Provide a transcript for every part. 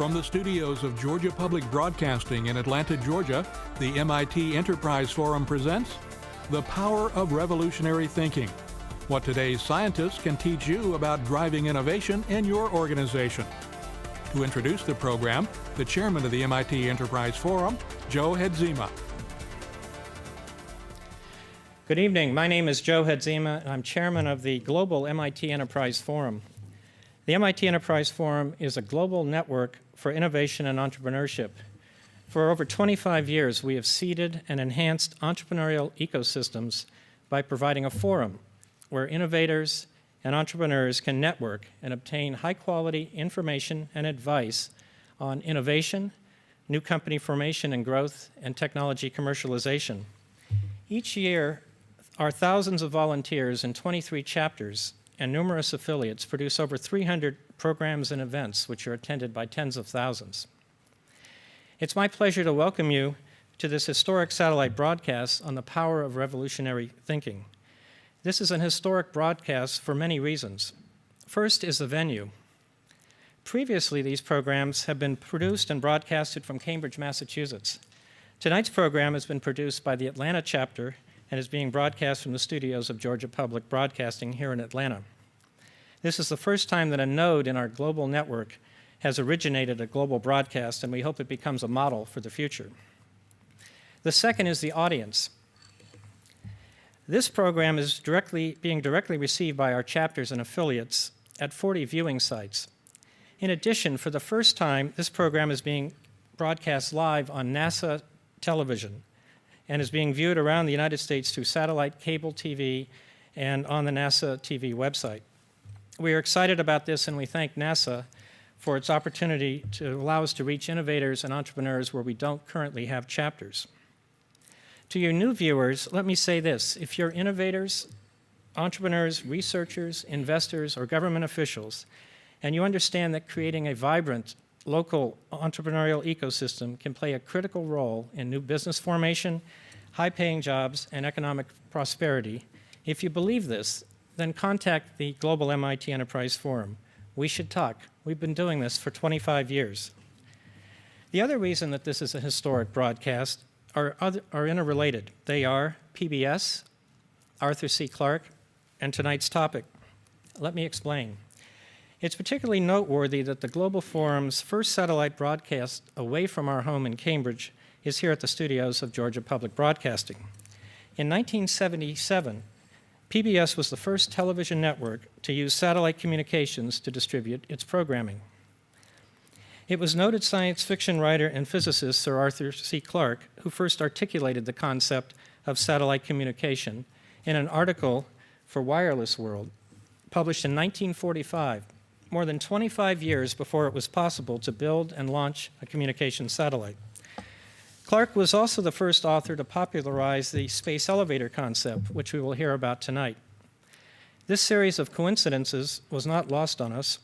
From the studios of Georgia Public Broadcasting in Atlanta, Georgia, the MIT Enterprise Forum presents The Power of Revolutionary Thinking. What today's scientists can teach you about driving innovation in your organization. To introduce the program, the chairman of the MIT Enterprise Forum, Joe Hedzima. Good evening. My name is Joe Hedzima, and I'm chairman of the Global MIT Enterprise Forum. The MIT Enterprise Forum is a global network for innovation and entrepreneurship. For over 25 years, we have seeded and enhanced entrepreneurial ecosystems by providing a forum where innovators and entrepreneurs can network and obtain high-quality information and advice on innovation, new company formation and growth, and technology commercialization. Each year, our thousands of volunteers in 23 chapters and numerous affiliates produce over 300 programs and events which are attended by tens of thousands. It's my pleasure to welcome you to this historic satellite broadcast on the power of revolutionary thinking. This is an historic broadcast for many reasons. First is the venue. Previously, these programs have been produced and broadcasted from Cambridge, Massachusetts. Tonight's program has been produced by the Atlanta chapter and is being broadcast from the studios of Georgia Public Broadcasting here in Atlanta. This is the first time that a node in our global network has originated a global broadcast, and we hope it becomes a model for the future. The second is the audience. This program is being directly received by our chapters and affiliates at 40 viewing sites. In addition, for the first time, this program is being broadcast live on NASA television and is being viewed around the United States through satellite, cable TV, and on the NASA TV website. We are excited about this, and we thank NASA for its opportunity to allow us to reach innovators and entrepreneurs where we don't currently have chapters. To your new viewers, let me say this. If you're innovators, entrepreneurs, researchers, investors, or government officials, and you understand that creating a vibrant local entrepreneurial ecosystem can play a critical role in new business formation, high-paying jobs, and economic prosperity, if you believe this, then contact the Global MIT Enterprise Forum. We should talk. We've been doing this for 25 years. The other reason that this is a historic broadcast are interrelated. They are PBS, Arthur C. Clarke, and tonight's topic. Let me explain. It's particularly noteworthy that the Global Forum's first satellite broadcast away from our home in Cambridge is here at the studios of Georgia Public Broadcasting. In 1977, PBS was the first television network to use satellite communications to distribute its programming. It was noted science fiction writer and physicist Sir Arthur C. Clarke who first articulated the concept of satellite communication in an article for Wireless World, published in 1945. More than 25 years before it was possible to build and launch a communications satellite. Clarke was also the first author to popularize the space elevator concept, which we will hear about tonight. This series of coincidences was not lost on us,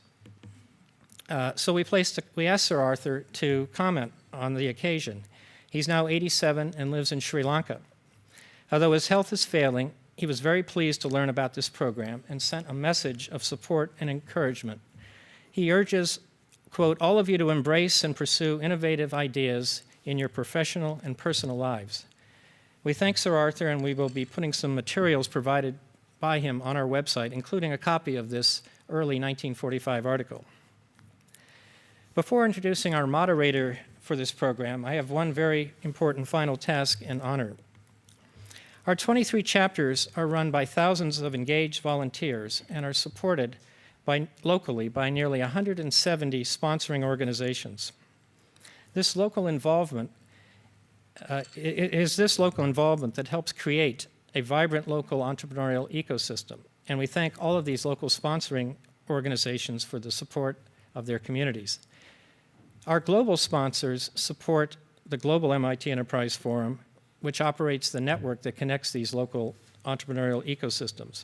so we asked Sir Arthur to comment on the occasion. He's now 87 and lives in Sri Lanka. Although his health is failing, he was very pleased to learn about this program and sent a message of support and encouragement. He urges, quote, all of you to embrace and pursue innovative ideas in your professional and personal lives. We thank Sir Arthur, and we will be putting some materials provided by him on our website, including a copy of this early 1945 article. Before introducing our moderator for this program, I have one very important final task and honor. Our 23 chapters are run by thousands of engaged volunteers and are supported locally by nearly 170 sponsoring organizations. This local involvement, it is this local involvement that helps create a vibrant local entrepreneurial ecosystem, and we thank all of these local sponsoring organizations for the support of their communities. Our global sponsors support the Global MIT Enterprise Forum, which operates the network that connects these local entrepreneurial ecosystems.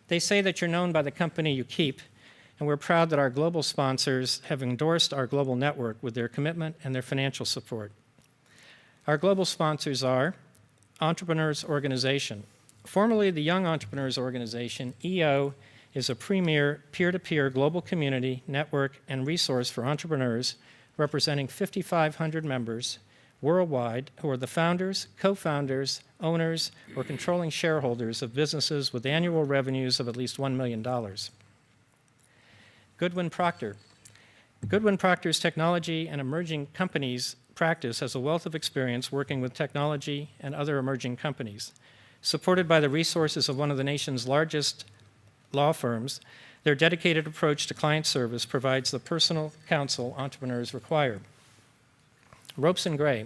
They say that you're known by the company you keep, and we're proud that our global sponsors have endorsed our global network with their commitment and their financial support. Our global sponsors are Entrepreneurs Organization. Formerly the Young Entrepreneurs Organization, EO is a premier peer-to-peer global community, network, and resource for entrepreneurs representing 5,500 members worldwide who are the founders, co-founders, owners, or controlling shareholders of businesses with annual revenues of at least $1 million. Goodwin Procter. Goodwin Procter's technology and emerging companies practice has a wealth of experience working with technology and other emerging companies. Supported by the resources of one of the nation's largest law firms, their dedicated approach to client service provides the personal counsel entrepreneurs require. Ropes & Gray.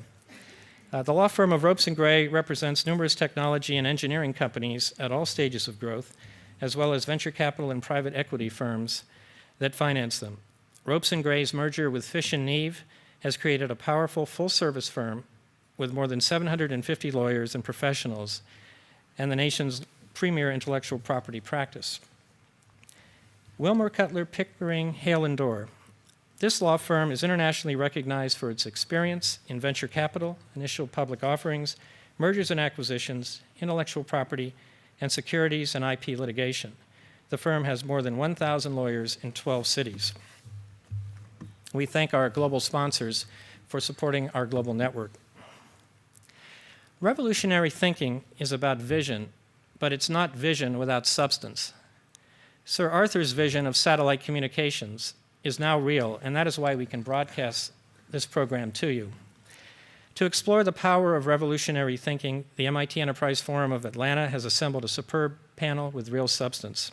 The law firm of Ropes & Gray represents numerous technology and engineering companies at all stages of growth, as well as venture capital and private equity firms that finance them. Ropes & Gray's merger with Fish & Neve has created a powerful full-service firm with more than 750 lawyers and professionals and the nation's premier intellectual property practice. Wilmer Cutler Pickering Hale & Dorr. This law firm is internationally recognized for its experience in venture capital, initial public offerings, mergers and acquisitions, intellectual property, and securities and IP litigation. The firm has more than 1,000 lawyers in 12 cities. We thank our global sponsors for supporting our global network. Revolutionary thinking is about vision, but it's not vision without substance. Sir Arthur's vision of satellite communications is now real, and that is why we can broadcast this program to you. To explore the power of revolutionary thinking, the MIT Enterprise Forum of Atlanta has assembled a superb panel with real substance.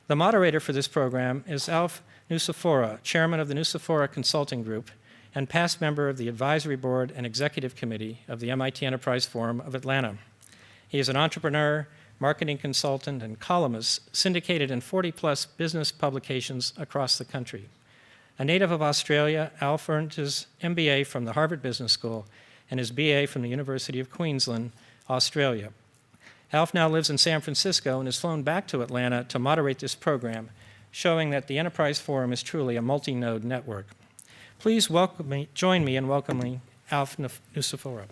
The moderator for this program is Alf Nucifora, chairman of the Nucifora Consulting Group and past member of the advisory board and executive committee of the MIT Enterprise Forum of Atlanta. He is an entrepreneur, marketing consultant, and columnist syndicated in 40-plus business publications across the country. A native of Australia, Alf earned his MBA from the Harvard Business School and his BA from the University of Queensland, Australia. Alf now lives in San Francisco and has flown back to Atlanta to moderate this program, showing that the Enterprise Forum is truly a multi-node network. Please join me in welcoming Alf Nucifora.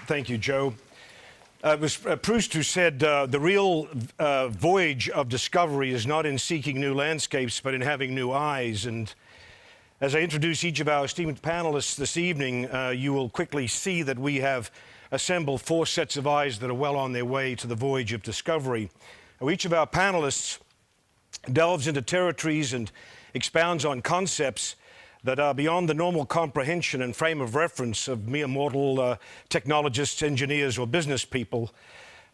Thank you, Joe. It was Proust who said, the real voyage of discovery is not in seeking new landscapes, but in having new eyes. And as I introduce each of our esteemed panelists this evening, you will quickly see that we have assembled 4 sets of eyes that are well on their way to the voyage of discovery. Now, each of our panelists delves into territories and expounds on concepts that are beyond the normal comprehension and frame of reference of mere mortal technologists, engineers, or business people.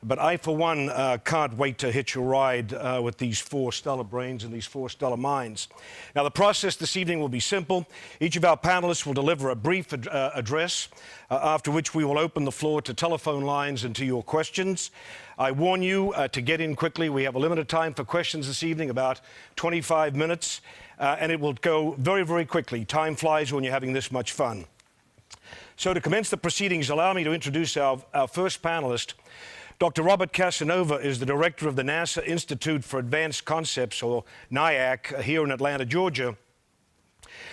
But I, for one, can't wait to hitch a ride with these 4 stellar brains and these 4 stellar minds. Now, the process this evening will be simple. Each of our panelists will deliver a brief address, after which we will open the floor to telephone lines and to your questions. I warn you to get in quickly. We have a limited time for questions this evening, about 25 minutes. And it will go very, very quickly. Time flies when you're having this much fun. So to commence the proceedings, allow me to introduce our first panelist. Dr. Robert Casanova is the director of the NASA Institute for Advanced Concepts, or Nyack, here in Atlanta, Georgia,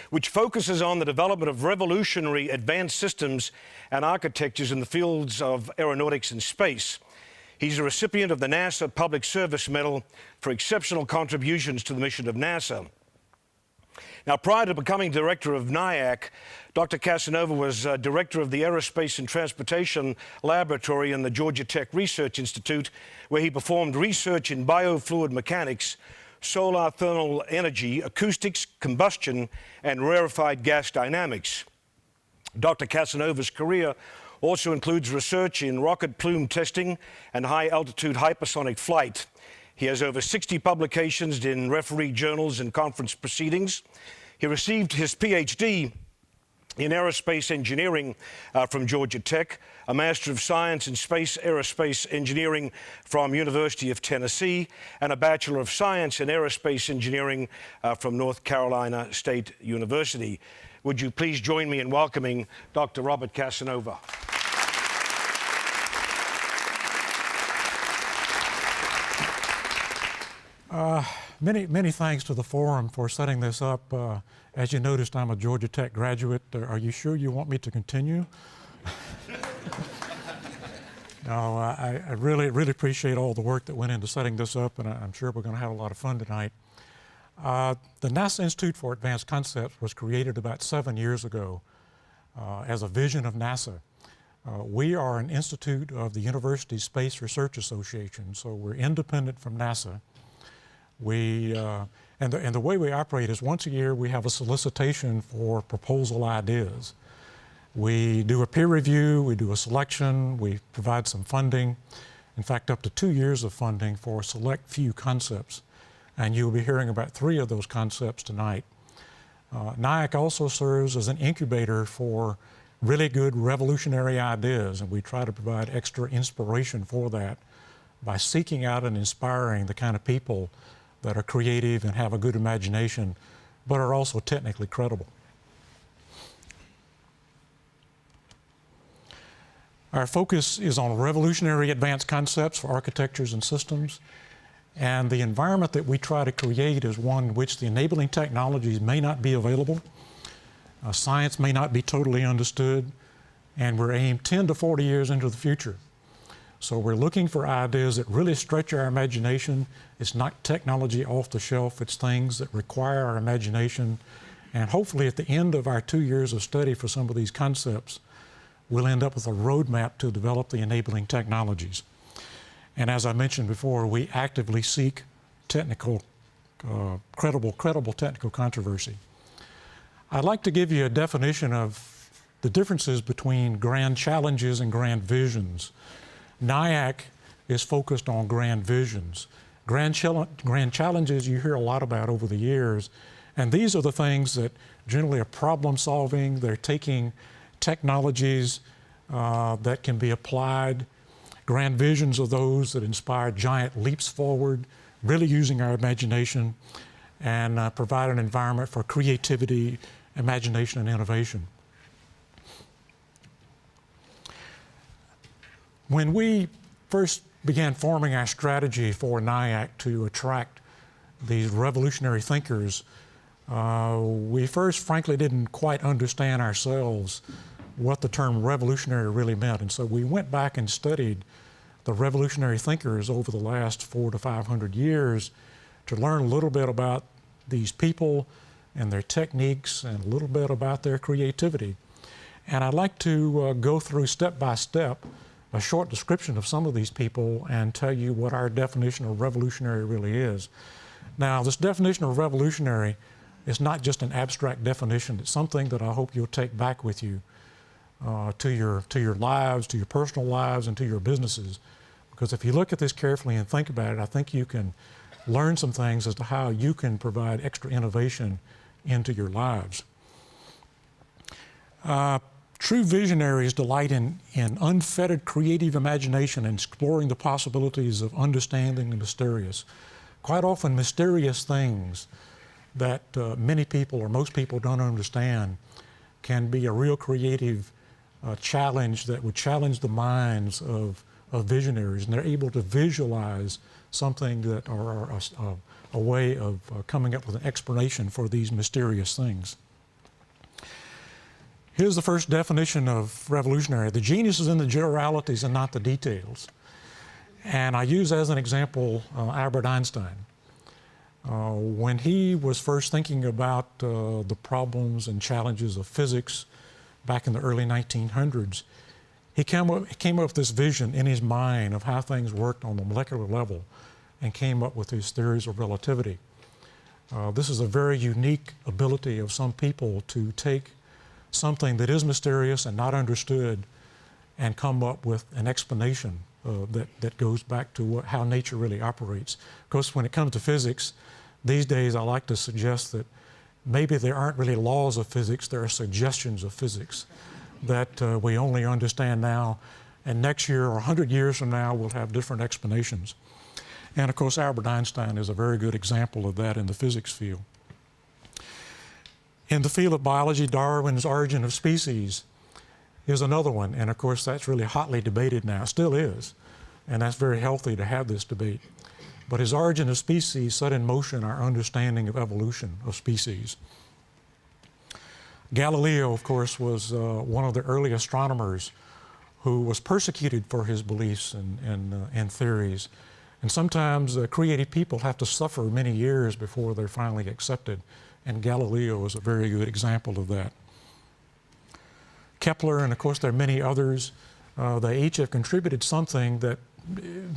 which focuses on the development of revolutionary advanced systems and architectures in the fields of aeronautics and space. He's a recipient of the NASA Public Service Medal for exceptional contributions to the mission of NASA. Now, prior to becoming director of Nyack, Dr. Casanova was director of the Aerospace and Transportation Laboratory in the Georgia Tech Research Institute, where he performed research in biofluid mechanics, solar thermal energy, acoustics, combustion, and rarefied gas dynamics. Dr. Casanova's career also includes research in rocket plume testing and high-altitude hypersonic flight. He has over 60 publications in refereed journals and conference proceedings. He received his PhD in aerospace engineering from Georgia Tech, a Master of Science in Space Aerospace Engineering from University of Tennessee, and a Bachelor of Science in Aerospace Engineering from North Carolina State University. Would you please join me in welcoming Dr. Robert Casanova? Many thanks to the forum for setting this up. As you noticed, I'm a Georgia Tech graduate. Are you sure you want me to continue? No, I really appreciate all the work that went into setting this up, and I'm sure we're going to have a lot of fun tonight. The NASA Institute for Advanced Concepts was created about 7 years ago as a vision of NASA. We are an institute of the University Space Research Association, so we're independent from NASA. And the way we operate is once a year we have a solicitation for proposal ideas. We do a peer review, we do a selection, we provide some funding, in fact up to 2 years of funding for a select few concepts. And you'll be hearing about 3 of those concepts tonight. Nyack also serves as an incubator for really good revolutionary ideas, and we try to provide extra inspiration for that by seeking out and inspiring the kind of people that are creative and have a good imagination, but are also technically credible. Our focus is on revolutionary advanced concepts for architectures and systems, and the environment that we try to create is one in which the enabling technologies may not be available, science may not be totally understood, and we're aimed 10 to 40 years into the future. So we're looking for ideas that really stretch our imagination. It's not technology off the shelf, it's things that require our imagination, and hopefully at the end of our 2 years of study for some of these concepts, we'll end up with a roadmap to develop the enabling technologies. And as I mentioned before, we actively seek technical, credible technical controversy. I'd like to give you a definition of the differences between grand challenges and grand visions. Nyack is focused on grand visions. Grand challenges you hear a lot about over the years, and these are the things that generally are problem solving. They're taking technologies that can be applied. Grand visions are those that inspire giant leaps forward, really using our imagination and provide an environment for creativity, imagination, and innovation. When we first began forming our strategy for Nyack to attract these revolutionary thinkers, we first frankly didn't quite understand ourselves what the term revolutionary really meant. And so we went back and studied the revolutionary thinkers over the last 400 to 500 years to learn a little bit about these people and their techniques and a little bit about their creativity. And I'd like to go through step by step a short description of some of these people and tell you what our definition of revolutionary really is. Now, this definition of revolutionary is not just an abstract definition. It's something that I hope you'll take back with you to your lives, to your personal lives, and to your businesses. Because if you look at this carefully and think about it, I think you can learn some things as to how you can provide extra innovation into your lives. True visionaries delight in unfettered creative imagination and exploring the possibilities of understanding the mysterious. Quite often, mysterious things that many people or most people don't understand can be a real creative challenge that would challenge the minds of visionaries, and they're able to visualize something that are a way of coming up with an explanation for these mysterious things. Here's the first definition of revolutionary. The genius is in the generalities and not the details. And I use as an example Albert Einstein. When he was first thinking about the problems and challenges of physics back in the early 1900s, he came up with this vision in his mind of how things worked on the molecular level and came up with his theories of relativity. This is a very unique ability of some people to take something that is mysterious and not understood and come up with an explanation that goes back to how nature really operates. Of course, when it comes to physics, these days I like to suggest that maybe there aren't really laws of physics, there are suggestions of physics that we only understand now, and next year or 100 years from now we'll have different explanations. And of course, Albert Einstein is a very good example of that in the physics field. In the field of biology, Darwin's Origin of Species is another one, and of course that's really hotly debated now, still is, and that's very healthy to have this debate. But his Origin of Species set in motion our understanding of evolution of species. Galileo, of course, was one of the early astronomers who was persecuted for his beliefs and theories. And sometimes creative people have to suffer many years before they're finally accepted. And Galileo is a very good example of that. Kepler, and of course there are many others, they each have contributed something that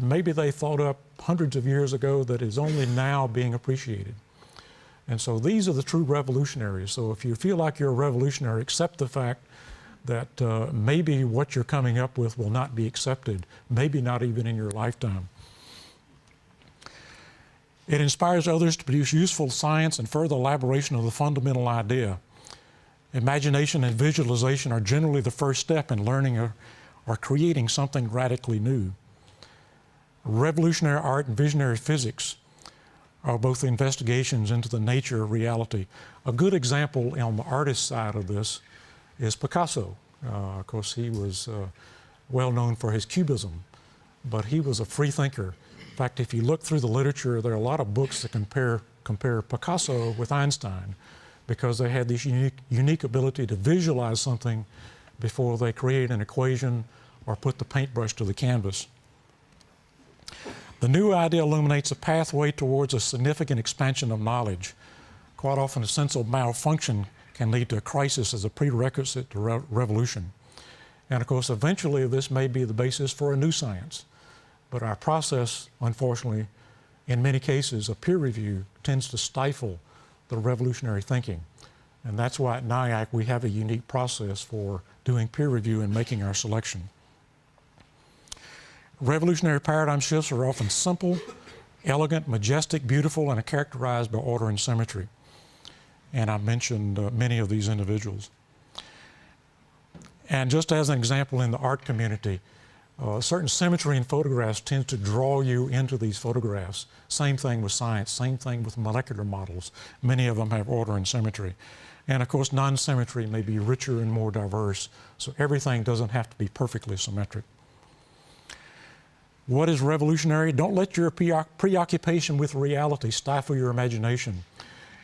maybe they thought up hundreds of years ago that is only now being appreciated. And so these are the true revolutionaries. So if you feel like you're a revolutionary, accept the fact that maybe what you're coming up with will not be accepted, maybe not even in your lifetime. It inspires others to produce useful science and further elaboration of the fundamental idea. Imagination and visualization are generally the first step in learning or creating something radically new. Revolutionary art and visionary physics are both investigations into the nature of reality. A good example on the artist side of this is Picasso. Of course, he was well known for his cubism, but he was a free thinker. In fact, if you look through the literature, there are a lot of books that compare Picasso with Einstein because they had this unique ability to visualize something before they create an equation or put the paintbrush to the canvas. The new idea illuminates a pathway towards a significant expansion of knowledge. Quite often, a sense of malfunction can lead to a crisis as a prerequisite to revolution. And of course, eventually, this may be the basis for a new science. But our process, unfortunately, in many cases, of peer review tends to stifle the revolutionary thinking. And that's why at Nyack we have a unique process for doing peer review and making our selection. Revolutionary paradigm shifts are often simple, elegant, majestic, beautiful, and are characterized by order and symmetry. And I mentioned many of these individuals. And just as an example in the art community, certain symmetry in photographs tends to draw you into these photographs. Same thing with science, same thing with molecular models. Many of them have order and symmetry. And of course, non-symmetry may be richer and more diverse, so everything doesn't have to be perfectly symmetric. What is revolutionary? Don't let your preoccupation with reality stifle your imagination.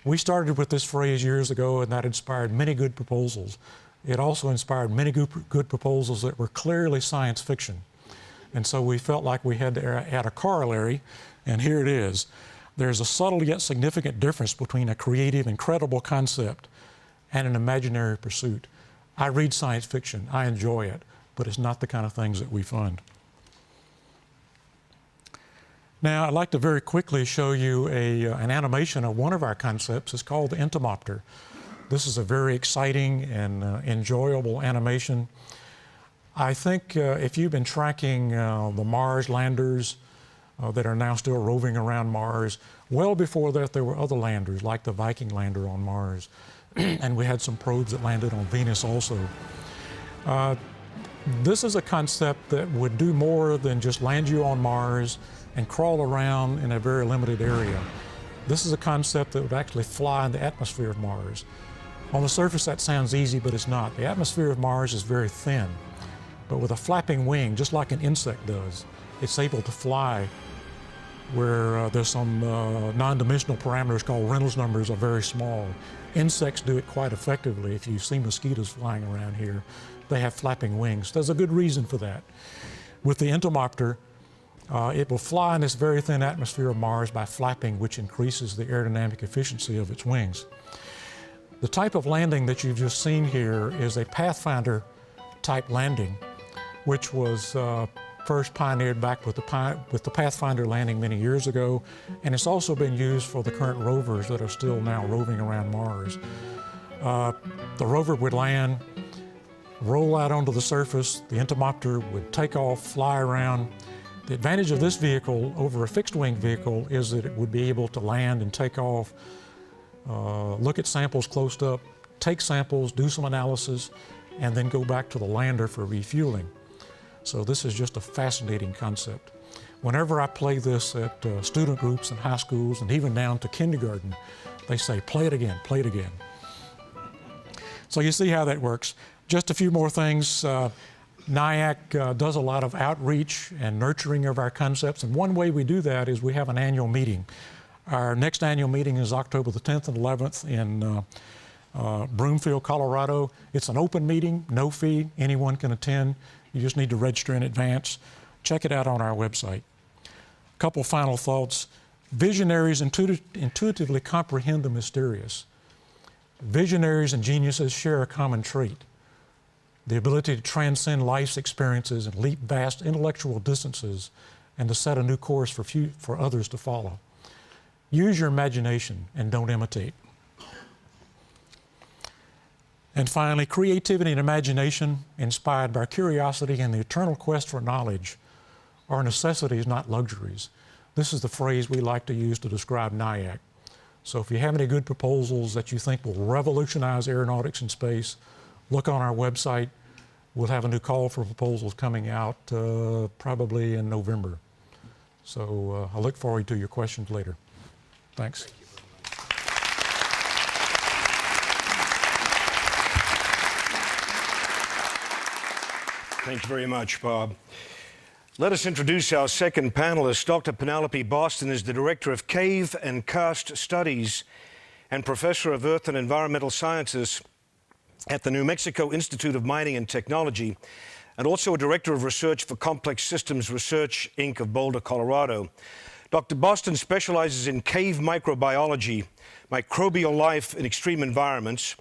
We started with this phrase years ago, and that inspired many good proposals. It also inspired many good proposals that were clearly science fiction. And so we felt like we had to add a corollary, and here it is. There's a subtle yet significant difference between a creative and credible concept and an imaginary pursuit. I read science fiction, I enjoy it, but it's not the kind of things that we fund. Now, I'd like to very quickly show you an animation of one of our concepts. It's called the entomopter. This is a very exciting and enjoyable animation. I think if you've been tracking the Mars landers that are now still roving around Mars, well before that there were other landers like the Viking lander on Mars. And we had some probes that landed on Venus also. This is a concept that would do more than just land you on Mars and crawl around in a very limited area. This is a concept that would actually fly in the atmosphere of Mars. On the surface that sounds easy, but it's not. The atmosphere of Mars is very thin, but with a flapping wing, just like an insect does, it's able to fly where there's some non-dimensional parameters called Reynolds numbers are very small. Insects do it quite effectively. If you see mosquitoes flying around here, they have flapping wings. There's a good reason for that. With the entomopter, it will fly in this very thin atmosphere of Mars by flapping, which increases the aerodynamic efficiency of its wings. The type of landing that you've just seen here is a Pathfinder type landing, which was first pioneered back with the Pathfinder landing many years ago, and it's also been used for the current rovers that are still now roving around Mars. The rover would land, roll out onto the surface, the entomopter would take off, fly around. The advantage of this vehicle over a fixed-wing vehicle is that it would be able to land and take off, look at samples close up, take samples, do some analysis, and then go back to the lander for refueling. So this is just a fascinating concept. Whenever I play this at student groups in high schools and even down to kindergarten, they say, play it again, play it again. So you see how that works. Just a few more things. Nyack does a lot of outreach and nurturing of our concepts, and one way we do that is we have an annual meeting. Our next annual meeting is October the 10th and 11th in Broomfield, Colorado. It's an open meeting, no fee, anyone can attend. You just need to register in advance. Check it out on our website. A couple final thoughts. Visionaries intuitively comprehend the mysterious. Visionaries and geniuses share a common trait: the ability to transcend life's experiences and leap vast intellectual distances and to set a new course for others to follow. Use your imagination and don't imitate. And finally, creativity and imagination inspired by curiosity and the eternal quest for knowledge are necessities, not luxuries. This is the phrase we like to use to describe Nyack. So if you have any good proposals that you think will revolutionize aeronautics and space, look on our website. We'll have a new call for proposals coming out probably in November. So I look forward to your questions later. Thanks. Thank you very much, Bob. Let us introduce our second panelist. Dr. Penelope Boston is the Director of Cave and Karst Studies and Professor of Earth and Environmental Sciences at the New Mexico Institute of Mining and Technology, and also a Director of Research for Complex Systems Research, Inc. of Boulder, Colorado. Dr. Boston specializes in cave microbiology, microbial life in extreme environments,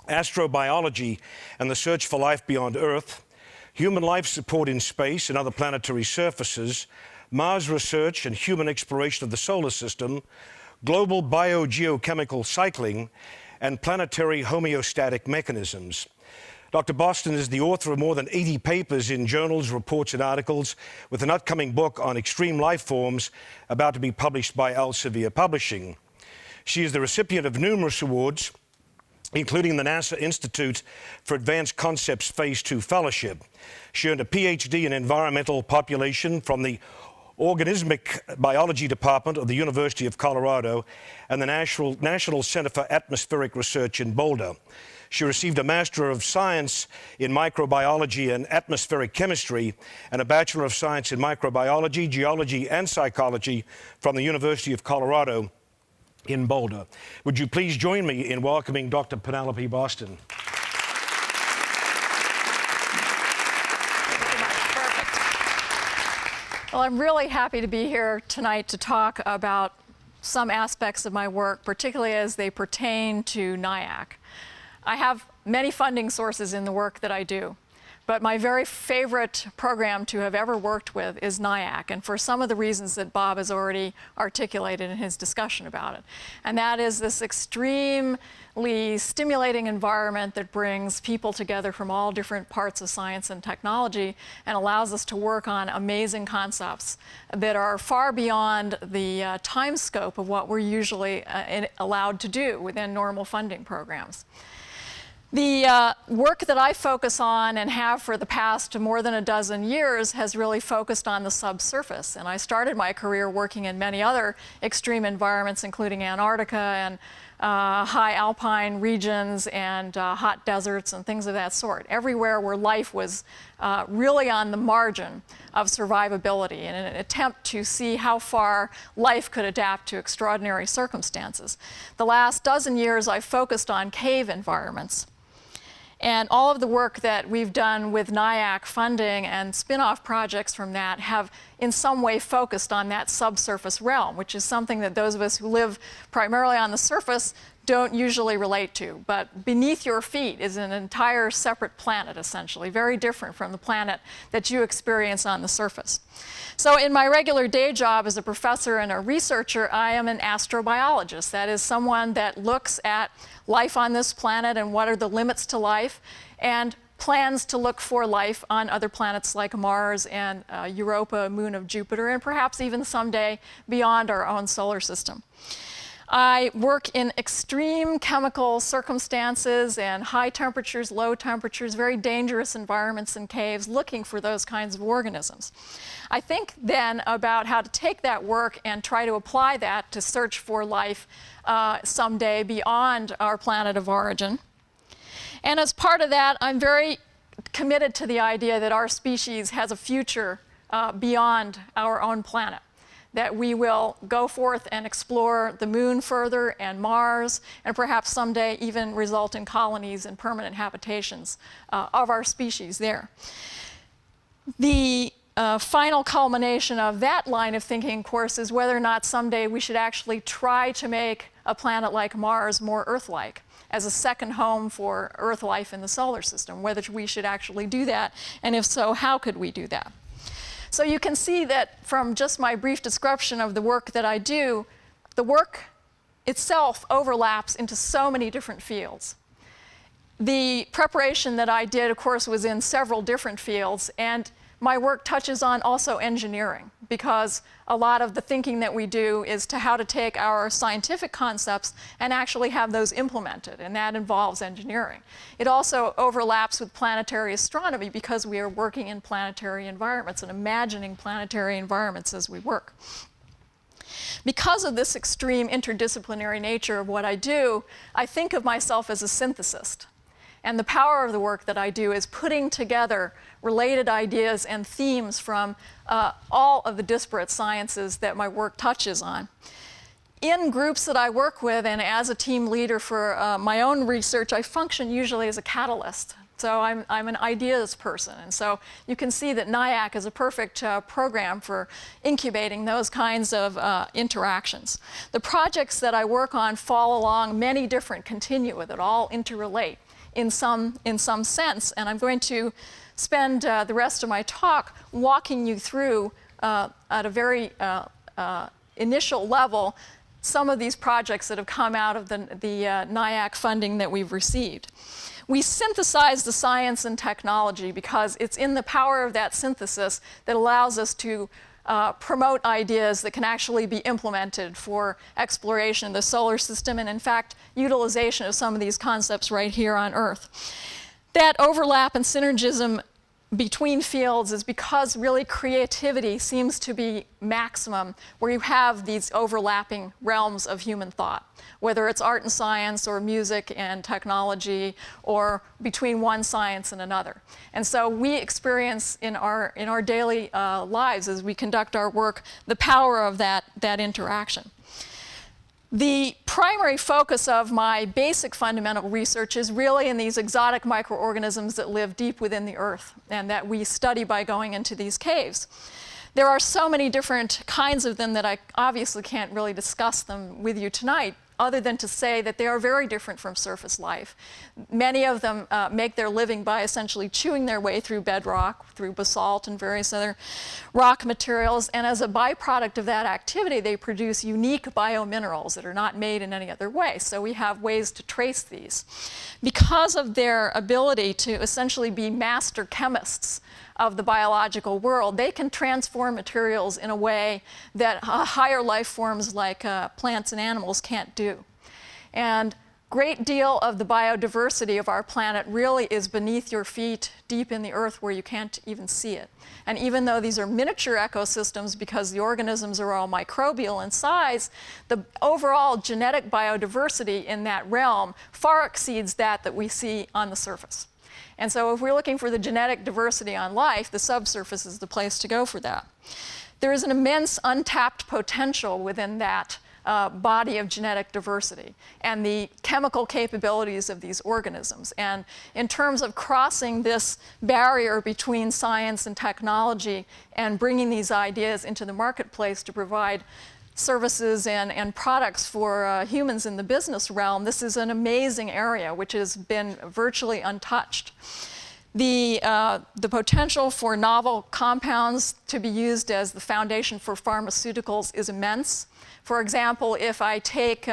astrobiology and the search for life beyond Earth, human life support in space and other planetary surfaces, Mars research and human exploration of the solar system, global biogeochemical cycling, and planetary homeostatic mechanisms. Dr. Boston is the author of more than 80 papers in journals, reports, and articles, with an upcoming book on extreme life forms about to be published by Elsevier Publishing. She is the recipient of numerous awards, including the NASA Institute for Advanced Concepts Phase 2 Fellowship. She earned a PhD in Environmental Population from the Organismic Biology Department of the University of Colorado and the National Center for Atmospheric Research in Boulder. She received a Master of Science in Microbiology and Atmospheric Chemistry and a Bachelor of Science in Microbiology, Geology, and Psychology from the University of Colorado in Boulder. Would you please join me in welcoming Dr. Penelope Boston? Well, I'm really happy to be here tonight to talk about some aspects of my work, particularly as they pertain to Nyack. I have many funding sources in the work that I do, but my very favorite program to have ever worked with is Nyack, and for some of the reasons that Bob has already articulated in his discussion about it. And that is this extremely stimulating environment that brings people together from all different parts of science and technology and allows us to work on amazing concepts that are far beyond the time scope of what we're usually allowed to do within normal funding programs. The work that I focus on and have for the past more than a dozen years has really focused on the subsurface. And I started my career working in many other extreme environments, including Antarctica and high alpine regions and hot deserts and things of that sort. Everywhere where life was really on the margin of survivability in an attempt to see how far life could adapt to extraordinary circumstances. The last dozen years I've focused on cave environments. And all of the work that we've done with Nyack funding and spin-off projects from that have in some way focused on that subsurface realm, which is something that those of us who live primarily on the surface don't usually relate to. But beneath your feet is an entire separate planet, essentially, very different from the planet that you experience on the surface. So in my regular day job as a professor and a researcher, I am an astrobiologist. That is someone that looks at life on this planet and what are the limits to life, and plans to look for life on other planets like Mars and Europa, a moon of Jupiter, and perhaps even someday beyond our own solar system. I work in extreme chemical circumstances and high temperatures, low temperatures, very dangerous environments and caves, looking for those kinds of organisms. I think then about how to take that work and try to apply that to search for life someday beyond our planet of origin. And as part of that, I'm very committed to the idea that our species has a future beyond our own planet, that we will go forth and explore the moon further and Mars, and perhaps someday even result in colonies and permanent habitations of our species there. The final culmination of that line of thinking, of course, is whether or not someday we should actually try to make a planet like Mars more Earth-like as a second home for Earth life in the solar system, whether we should actually do that, and if so, how could we do that? So you can see that from just my brief description of the work that I do, the work itself overlaps into so many different fields. The preparation that I did, of course, was in several different fields, and my work touches on also engineering, because a lot of the thinking that we do is to how to take our scientific concepts and actually have those implemented, and that involves engineering. It also overlaps with planetary astronomy because we are working in planetary environments and imagining planetary environments as we work. Because of this extreme interdisciplinary nature of what I do, I think of myself as a synthesist. And the power of the work that I do is putting together related ideas and themes from all of the disparate sciences that my work touches on. In groups that I work with and as a team leader for my own research, I function usually as a catalyst. So I'm an ideas person. And so you can see that Nyack is a perfect program for incubating those kinds of interactions. The projects that I work on fall along many different continua that all interrelate in some sense, and I'm going to spend the rest of my talk walking you through, at a very initial level, some of these projects that have come out of the Nyack funding that we've received. We synthesize the science and technology because it's in the power of that synthesis that allows us to promote ideas that can actually be implemented for exploration of the solar system and, in fact, utilization of some of these concepts right here on Earth. That overlap and synergism between fields is because really creativity seems to be maximum where you have these overlapping realms of human thought, whether it's art and science or music and technology or between one science and another. And so we experience in our daily lives as we conduct our work the power of that interaction. The primary focus of my basic fundamental research is really in these exotic microorganisms that live deep within the Earth and that we study by going into these caves. There are so many different kinds of them that I obviously can't really discuss them with you tonight, other than to say that they are very different from surface life. Many of them make their living by essentially chewing their way through bedrock, through basalt and various other rock materials, and as a byproduct of that activity, they produce unique biominerals that are not made in any other way. So we have ways to trace these. Because of their ability to essentially be master chemists of the biological world, they can transform materials in a way that higher life forms like plants and animals can't do. And great deal of the biodiversity of our planet really is beneath your feet, deep in the earth where you can't even see it. And even though these are miniature ecosystems because the organisms are all microbial in size, the overall genetic biodiversity in that realm far exceeds that we see on the surface. And so if we're looking for the genetic diversity on life, the subsurface is the place to go for that. There is an immense untapped potential within that body of genetic diversity and the chemical capabilities of these organisms. And in terms of crossing this barrier between science and technology and bringing these ideas into the marketplace to provide services and products for humans in the business realm, this is an amazing area which has been virtually untouched. The potential for novel compounds to be used as the foundation for pharmaceuticals is immense. For example, if I take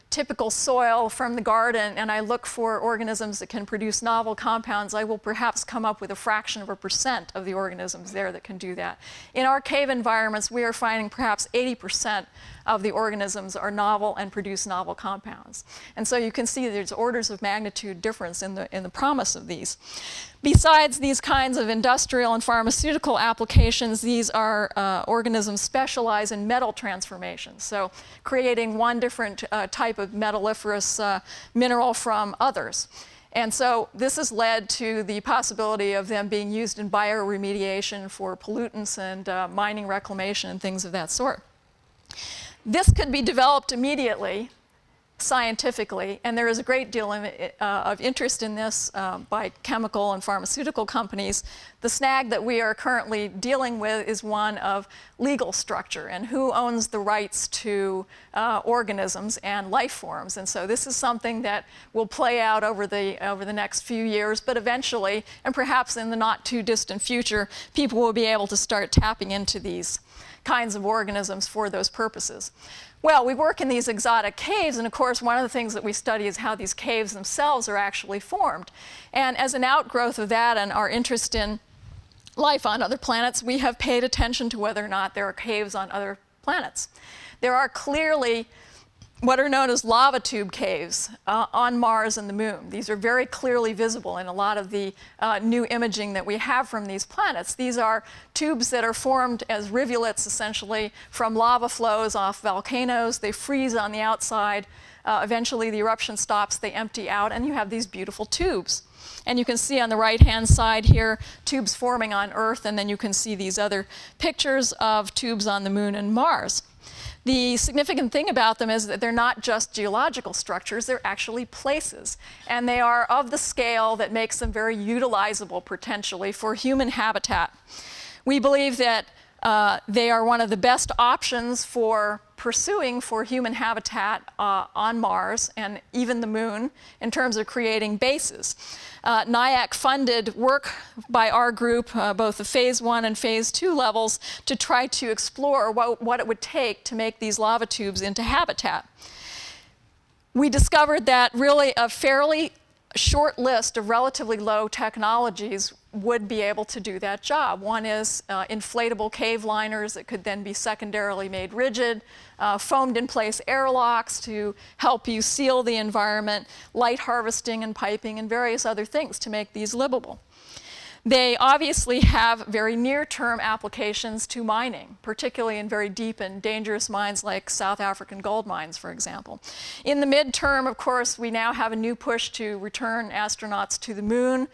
typical soil from the garden and I look for organisms that can produce novel compounds, I will perhaps come up with a fraction of a % of the organisms there that can do that. In our cave environments, we are finding perhaps 80% of the organisms are novel and produce novel compounds. And so you can see there's orders of magnitude difference in the promise of these. Besides these kinds of industrial and pharmaceutical applications, these are organisms specialized in metal transformations, so creating one different type of metalliferous mineral from others. And so this has led to the possibility of them being used in bioremediation for pollutants and mining reclamation and things of that sort. This could be developed immediately scientifically, and there is a great deal of interest in this by chemical and pharmaceutical companies. The snag that we are currently dealing with is one of legal structure and who owns the rights to organisms and life forms. And so this is something that will play out over the next few years, but eventually, and perhaps in the not too distant future, people will be able to start tapping into these kinds of organisms for those purposes. Well, we work in these exotic caves, and of course, one of the things that we study is how these caves themselves are actually formed. And as an outgrowth of that and our interest in life on other planets, we have paid attention to whether or not there are caves on other planets. There are clearly what are known as lava tube caves on Mars and the Moon. These are very clearly visible in a lot of the new imaging that we have from these planets. These are tubes that are formed as rivulets, essentially, from lava flows off volcanoes. They freeze on the outside. Eventually, the eruption stops. They empty out, and you have these beautiful tubes. And you can see on the right-hand side here, tubes forming on Earth, and then you can see these other pictures of tubes on the Moon and Mars. The significant thing about them is that they're not just geological structures, they're actually places. And they are of the scale that makes them very utilizable potentially for human habitat. We believe that they are one of the best options for pursuing for human habitat on Mars and even the Moon in terms of creating bases. Nyack funded work by our group, both the phase 1 and phase 2 levels, to try to explore what it would take to make these lava tubes into habitat. We discovered that really a fairly short list of relatively low technologies would be able to do that job. One is inflatable cave liners that could then be secondarily made rigid, foamed in place airlocks to help you seal the environment, light harvesting and piping, and various other things to make these livable. They obviously have very near-term applications to mining, particularly in very deep and dangerous mines like South African gold mines, for example. In the midterm, of course, we now have a new push to return astronauts to the Moon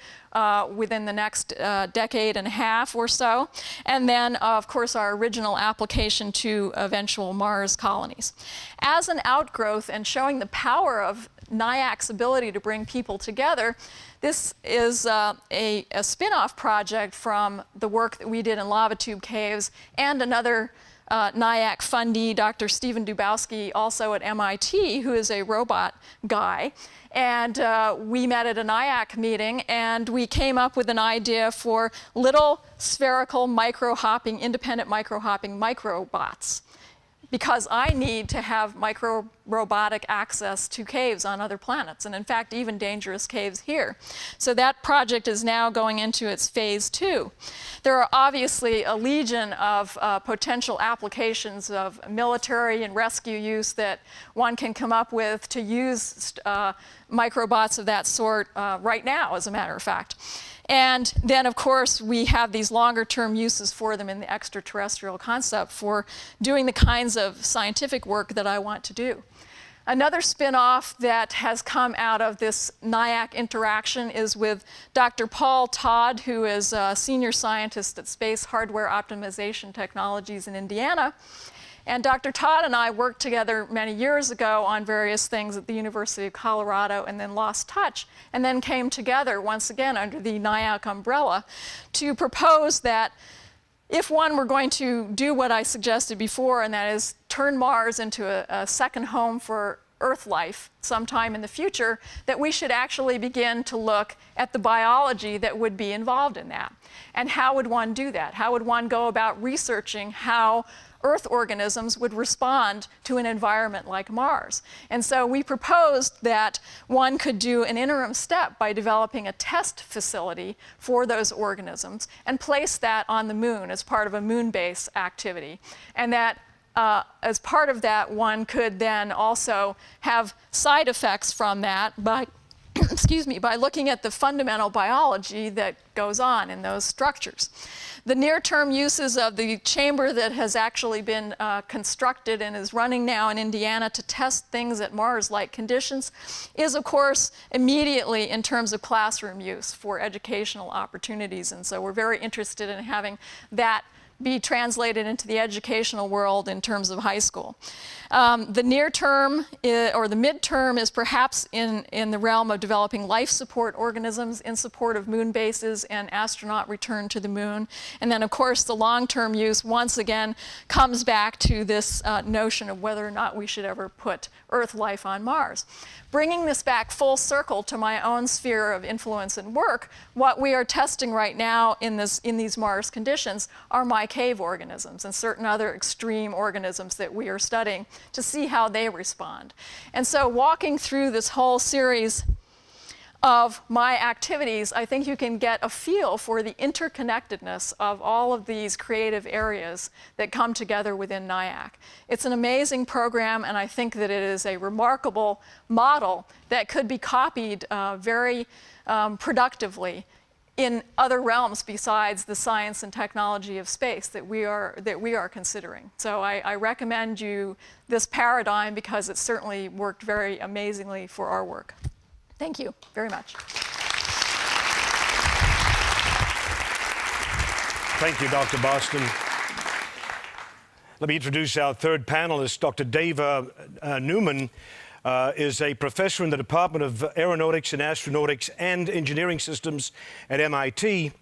within the next decade and a half or so. And then, of course, our original application to eventual Mars colonies. As an outgrowth and showing the power of Nyack's ability to bring people together, this is a spin-off project from the work that we did in lava tube caves and another Nyack fundee, Dr. Stephen Dubowski, also at MIT, who is a robot guy. And we met at a Nyack meeting, and we came up with an idea for little spherical micro-hopping, independent micro-hopping microbots, because I need to have micro-robotic access to caves on other planets, and in fact, even dangerous caves here. So that project is now going into its phase 2. There are obviously a legion of potential applications of military and rescue use that one can come up with to use microbots of that sort right now, as a matter of fact. And then, of course, we have these longer-term uses for them in the extraterrestrial concept for doing the kinds of scientific work that I want to do. Another spin-off that has come out of this Nyack interaction is with Dr. Paul Todd, who is a senior scientist at Space Hardware Optimization Technologies in Indiana. And Dr. Todd and I worked together many years ago on various things at the University of Colorado and then lost touch, and then came together once again under the Nyack umbrella to propose that if one were going to do what I suggested before, and that is turn Mars into a second home for Earth life sometime in the future, that we should actually begin to look at the biology that would be involved in that. And how would one do that? How would one go about researching how Earth organisms would respond to an environment like Mars? And so we proposed that one could do an interim step by developing a test facility for those organisms and place that on the Moon as part of a moon base activity. And that as part of that, one could then also have side effects from that by excuse me, by looking at the fundamental biology that goes on in those structures. The near-term uses of the chamber that has actually been constructed and is running now in Indiana to test things at Mars-like conditions is, of course, immediately in terms of classroom use for educational opportunities. And so we're very interested in having that be translated into the educational world in terms of high school. The near term or the midterm is perhaps in the realm of developing life support organisms in support of moon bases and astronaut return to the moon. And then, of course, the long-term use once again comes back to this notion of whether or not we should ever put Earth life on Mars. Bringing this back full circle to my own sphere of influence and work, what we are testing right now in these Mars conditions are my cave organisms and certain other extreme organisms that we are studying to see how they respond. And so walking through this whole series of my activities, I think you can get a feel for the interconnectedness of all of these creative areas that come together within Nyack. It's an amazing program, and I think that it is a remarkable model that could be copied very productively in other realms besides the science and technology of space that we are considering. So I recommend you this paradigm because it certainly worked very amazingly for our work. Thank you very much. Thank you, Dr. Boston. Let me introduce our third panelist. Dr. Dava Newman is a professor in the Department of Aeronautics and Astronautics and Engineering Systems at MIT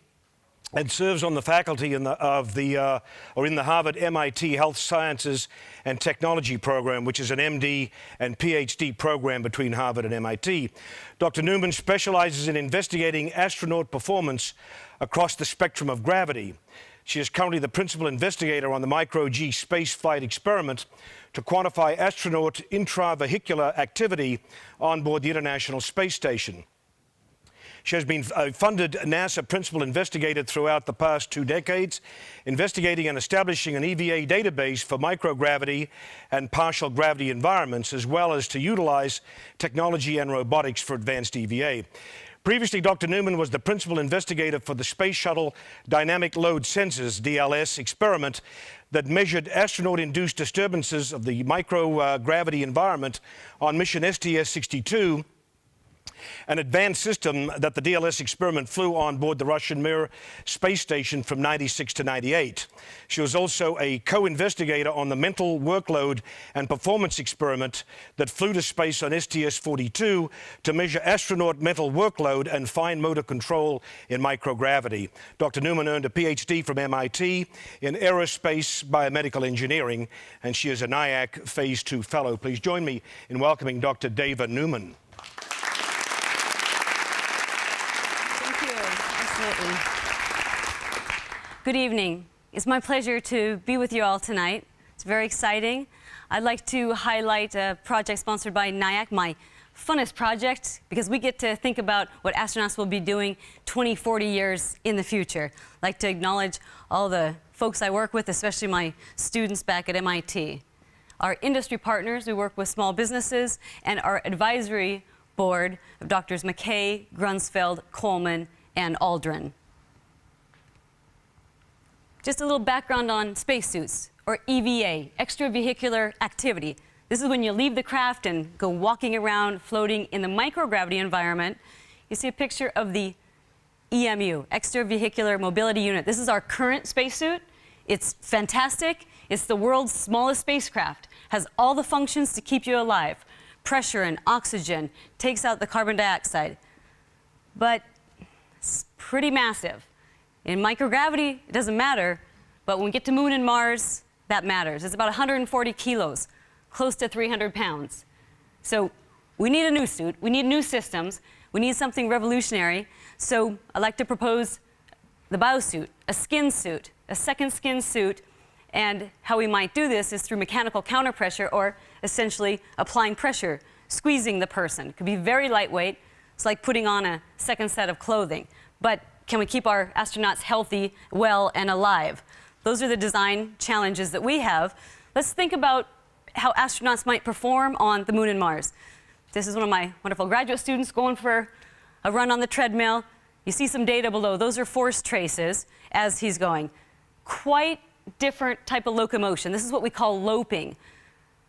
and serves on the faculty in the Harvard MIT Health Sciences and Technology program, which is an MD and PhD program between Harvard and MIT. Dr. Newman specializes in investigating astronaut performance across the spectrum of gravity. She is currently the principal investigator on the micro-G spaceflight experiment to quantify astronaut intravehicular activity on board the International Space Station. She has been a funded NASA principal investigator throughout the past 2 decades, investigating and establishing an EVA database for microgravity and partial gravity environments, as well as to utilize technology and robotics for advanced EVA. Previously, Dr. Newman was the principal investigator for the Space Shuttle Dynamic Load Sensors, DLS, experiment that measured astronaut-induced disturbances of the microgravity environment on mission STS-62, an advanced system that the DLS experiment flew on board the Russian Mir space station from 96 to 98. She was also a co-investigator on the mental workload and performance experiment that flew to space on STS-42 to measure astronaut mental workload and fine motor control in microgravity. Dr. Newman earned a PhD from MIT in aerospace biomedical engineering, and she is a Nyack Phase 2 fellow. Please join me in welcoming Dr. Dava Newman. Absolutely. Good evening. It's my pleasure to be with you all tonight. It's very exciting. I'd like to highlight a project sponsored by Nyack, my funnest project, because we get to think about what astronauts will be doing 20, 40 years in the future. I'd like to acknowledge all the folks I work with, especially my students back at MIT. Our industry partners, we work with small businesses, and our advisory board of Drs. McKay, Grunsfeld, Coleman, and Aldrin. Just a little background on spacesuits, or EVA, extravehicular activity. This is when you leave the craft and go walking around, floating in the microgravity environment. You see a picture of the EMU, extravehicular mobility unit. This is our current spacesuit. It's fantastic. It's the world's smallest spacecraft. Has all the functions to keep you alive. Pressure and oxygen, takes out the carbon dioxide. But it's pretty massive. In microgravity, it doesn't matter, but when we get to Moon and Mars, that matters. It's about 140 kilos, close to 300 pounds. So we need a new suit, we need new systems, we need something revolutionary. So I'd like to propose the biosuit, a skin suit, a second skin suit, and how we might do this is through mechanical counterpressure, or essentially applying pressure, squeezing the person. It could be very lightweight. It's like putting on a second set of clothing. But can we keep our astronauts healthy, well, and alive? Those are the design challenges that we have. Let's think about how astronauts might perform on the Moon and Mars. This is one of my wonderful graduate students going for a run on the treadmill. You see some data below. Those are force traces as he's going. Quite different type of locomotion. This is what we call loping.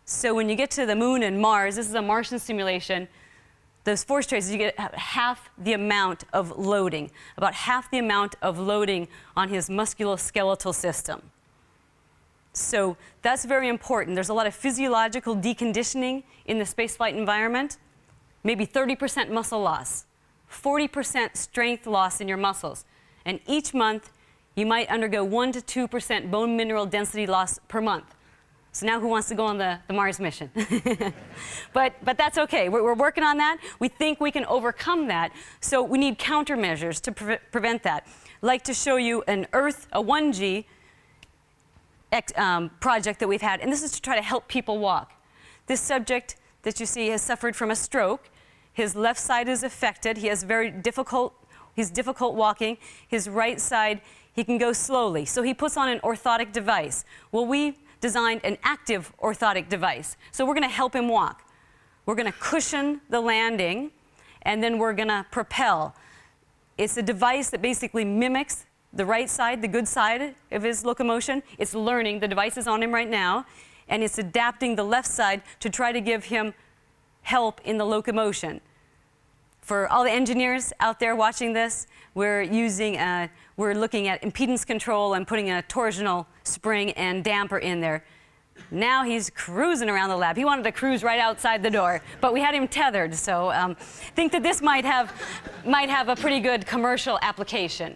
So when you get to the Moon and Mars, this is a Martian simulation, those force traces, you get half the amount of loading, about half the amount of loading on his musculoskeletal system. So that's very important. There's a lot of physiological deconditioning in the spaceflight environment, maybe 30% muscle loss, 40% strength loss in your muscles. And each month, you might undergo 1 to 2% bone mineral density loss per month. So now who wants to go on the Mars mission? but that's okay. We're working on that. We think we can overcome that. So we need countermeasures to prevent that. I'd like to show you an Earth, a 1G project that we've had. And this is to try to help people walk. This subject that you see has suffered from a stroke. His left side is affected. He has he's difficult walking. His right side, he can go slowly. So he puts on an orthotic device. Well, we designed an active orthotic device. So we're going to help him walk. We're going to cushion the landing, and then we're going to propel. It's a device that basically mimics the right side, the good side of his locomotion. It's learning. The device is on him right now, and it's adapting the left side to try to give him help in the locomotion. For all the engineers out there watching this, we're looking at impedance control and putting a torsional spring and damper in there. Now he's cruising around the lab. He wanted to cruise right outside the door, but we had him tethered. So I think that this might have a pretty good commercial application.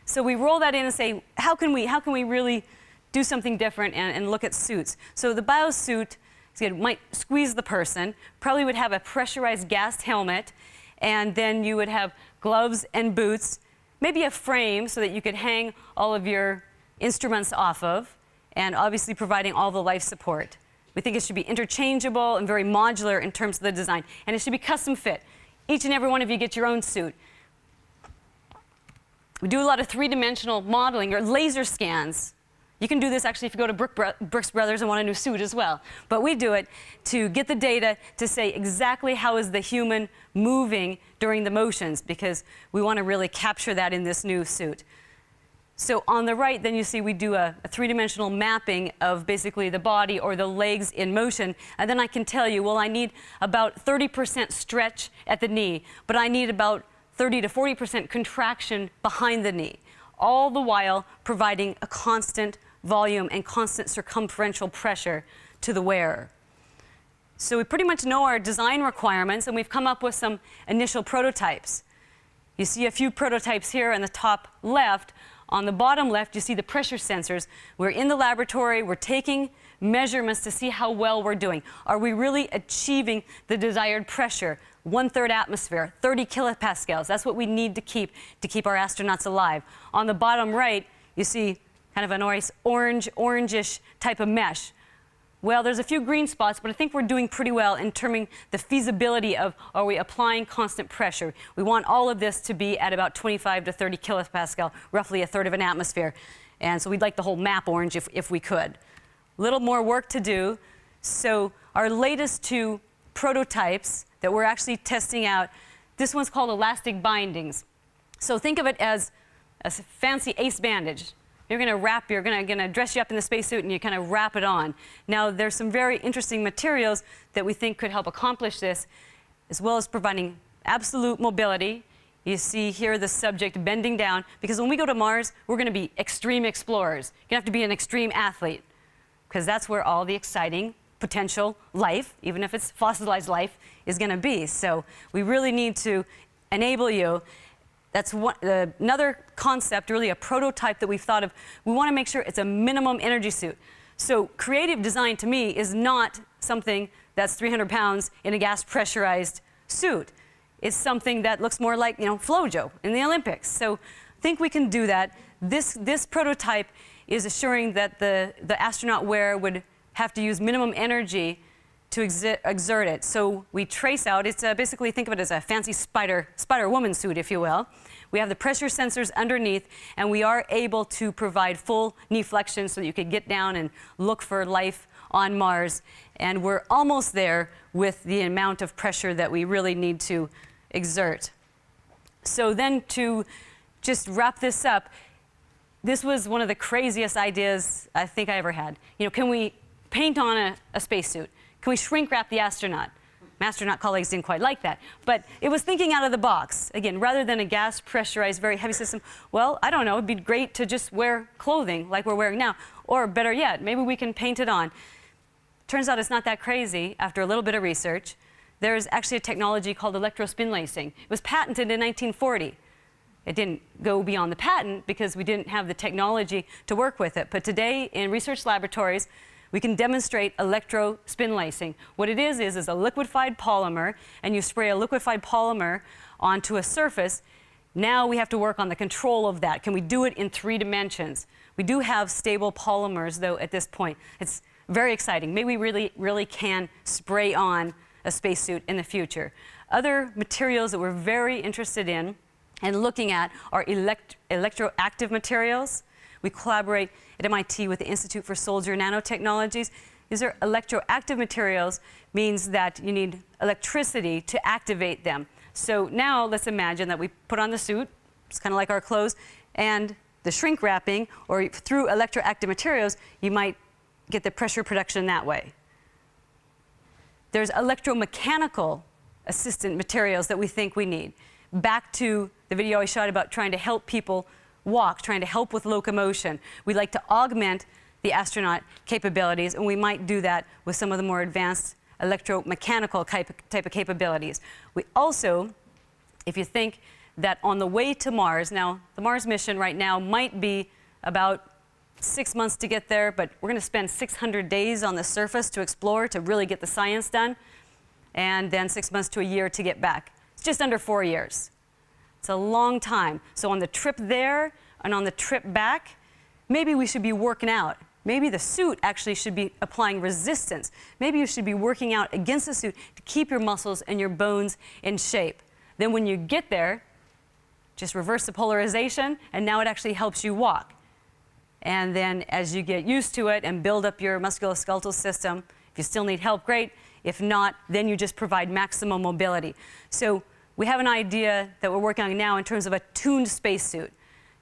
So we roll that in and say, how can we really do something different and look at suits? So the biosuit might squeeze the person, probably would have a pressurized gas helmet, and then you would have gloves and boots, maybe a frame so that you could hang all of your instruments off of, and obviously providing all the life support. We think it should be interchangeable and very modular in terms of the design, and it should be custom fit. Each and every one of you get your own suit. We do a lot of three-dimensional modeling or laser scans. You can do this actually if you go to Brooks Brothers and want a new suit as well. But we do it to get the data to say exactly how is the human moving during the motions, because we want to really capture that in this new suit. So on the right, then you see we do a three-dimensional mapping of basically the body or the legs in motion. And then I can tell you, well, I need about 30% stretch at the knee, but I need about 30 to 40% contraction behind the knee, all the while providing a constant volume and constant circumferential pressure to the wearer. So we pretty much know our design requirements, and we've come up with some initial prototypes. You see a few prototypes here in the top left. On the bottom left, you see the pressure sensors. We're in the laboratory. We're taking measurements to see how well we're doing. Are we really achieving the desired pressure? 1/3 atmosphere, 30 kilopascals. That's what we need to keep our astronauts alive. On the bottom right, you see kind of a nice orangish type of mesh. Well, there's a few green spots, but I think we're doing pretty well in determining the feasibility of, are we applying constant pressure? We want all of this to be at about 25 to 30 kilopascal, roughly 1/3 of an atmosphere. And so we'd like the whole map orange if we could. A little more work to do. So our latest two prototypes that we're actually testing out, this one's called elastic bindings. So think of it as a fancy ace bandage. You're going to dress you up in the spacesuit and you kind of wrap it on. Now, there's some very interesting materials that we think could help accomplish this, as well as providing absolute mobility. You see here the subject bending down, because when we go to Mars, we're going to be extreme explorers. You have to be an extreme athlete, because that's where all the exciting potential life, even if it's fossilized life, is going to be. So we really need to enable you. That's another concept, really a prototype that we've thought of. We want to make sure it's a minimum energy suit. So creative design to me is not something that's 300 pounds in a gas pressurized suit. It's something that looks more like, FloJo in the Olympics. So I think we can do that. This prototype is assuring that the astronaut wearer would have to use minimum energy to exert it. So we trace out, it's basically, think of it as a fancy Spider-Woman suit, if you will. We have the pressure sensors underneath, and we are able to provide full knee flexion so that you could get down and look for life on Mars. And we're almost there with the amount of pressure that we really need to exert. So then to just wrap this up, this was one of the craziest ideas I think I ever had. Can we paint on a spacesuit? Can we shrink wrap the astronaut? My astronaut colleagues didn't quite like that. But it was thinking out of the box. Again, rather than a gas pressurized, very heavy system, well, I don't know, it'd be great to just wear clothing like we're wearing now. Or better yet, maybe we can paint it on. Turns out it's not that crazy after a little bit of research. There's actually a technology called electrospin lacing. It was patented in 1940. It didn't go beyond the patent because we didn't have the technology to work with it. But today, in research laboratories, we can demonstrate electrospin lacing. What it is a liquefied polymer, and you spray a liquefied polymer onto a surface. Now we have to work on the control of that. Can we do it in 3 dimensions? We do have stable polymers, though, at this point. It's very exciting. Maybe we really can spray on a spacesuit in the future. Other materials that we're very interested in and looking at are electroactive materials. We collaborate at MIT with the Institute for Soldier Nanotechnologies. These are electroactive materials, means that you need electricity to activate them. So now let's imagine that we put on the suit, it's kind of like our clothes, and the shrink wrapping, or through electroactive materials, you might get the pressure production that way. There's electromechanical assistant materials that we think we need. Back to the video I shot about trying to help people walk, trying to help with locomotion. We'd like to augment the astronaut capabilities, and we might do that with some of the more advanced electromechanical type of capabilities. We also, if you think that on the way to Mars, now the Mars mission right now might be about 6 months to get there, but we're going to spend 600 days on the surface to explore, to really get the science done, and then 6 months to a year to get back. It's just under 4 years. It's a long time. So on the trip there and on the trip back, maybe we should be working out. Maybe the suit actually should be applying resistance. Maybe you should be working out against the suit to keep your muscles and your bones in shape. Then when you get there, just reverse the polarization, and now it actually helps you walk. And then as you get used to it and build up your musculoskeletal system, if you still need help, great. If not, then you just provide maximum mobility. So we have an idea that we're working on now in terms of a tuned spacesuit.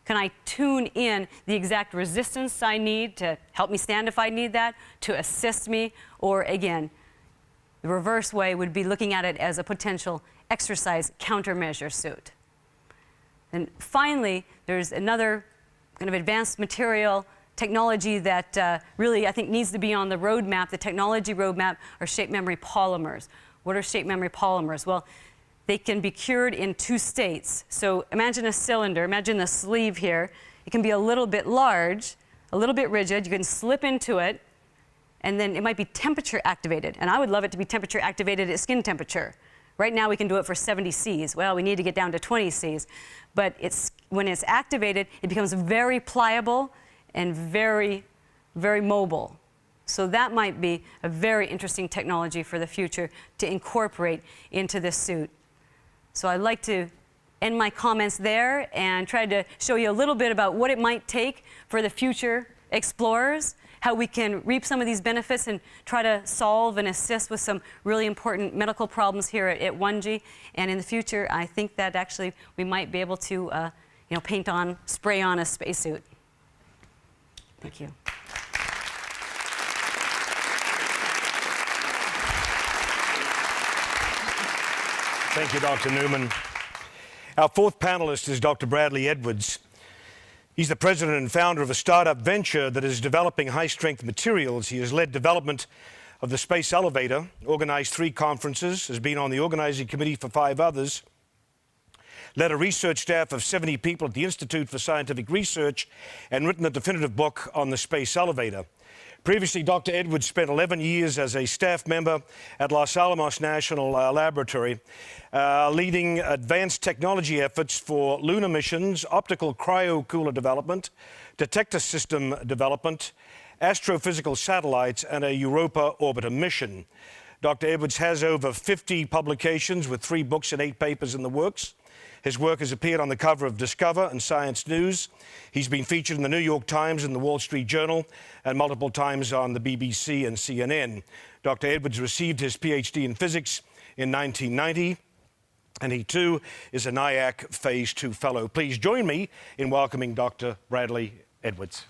Can I tune in the exact resistance I need to help me stand if I need that, to assist me? Or again, the reverse way would be looking at it as a potential exercise countermeasure suit. And finally, there's another kind of advanced material technology that really I think needs to be on the roadmap, the technology roadmap, are shape memory polymers. What are shape memory polymers? Well, they can be cured in 2 states. So imagine a cylinder, imagine the sleeve here. It can be a little bit large, a little bit rigid. You can slip into it, and then it might be temperature activated. And I would love it to be temperature activated at skin temperature. Right now we can do it for 70 Cs. Well, we need to get down to 20 Cs. But when it's activated, it becomes very pliable and very, very mobile. So that might be a very interesting technology for the future to incorporate into this suit. So I'd like to end my comments there and try to show you a little bit about what it might take for the future explorers, how we can reap some of these benefits and try to solve and assist with some really important medical problems here at 1G. And in the future, I think that actually we might be able to spray on a spacesuit. Thank you. Thank you, Dr. Newman. Our 4th panelist is Dr. Bradley Edwards. He's the president and founder of a startup venture that is developing high-strength materials. He has led development of the space elevator, organized 3 conferences, has been on the organizing committee for 5 others, led a research staff of 70 people at the Institute for Scientific Research, and written a definitive book on the space elevator. Previously, Dr. Edwards spent 11 years as a staff member at Los Alamos National Laboratory, leading advanced technology efforts for lunar missions, optical cryocooler development, detector system development, astrophysical satellites, and a Europa orbiter mission. Dr. Edwards has over 50 publications with 3 books and 8 papers in the works. His work has appeared on the cover of Discover and Science News. He's been featured in the New York Times and the Wall Street Journal, and multiple times on the BBC and CNN. Dr. Edwards received his PhD in physics in 1990, and he too is a Nyack Phase 2 Fellow. Please join me in welcoming Dr. Bradley Edwards.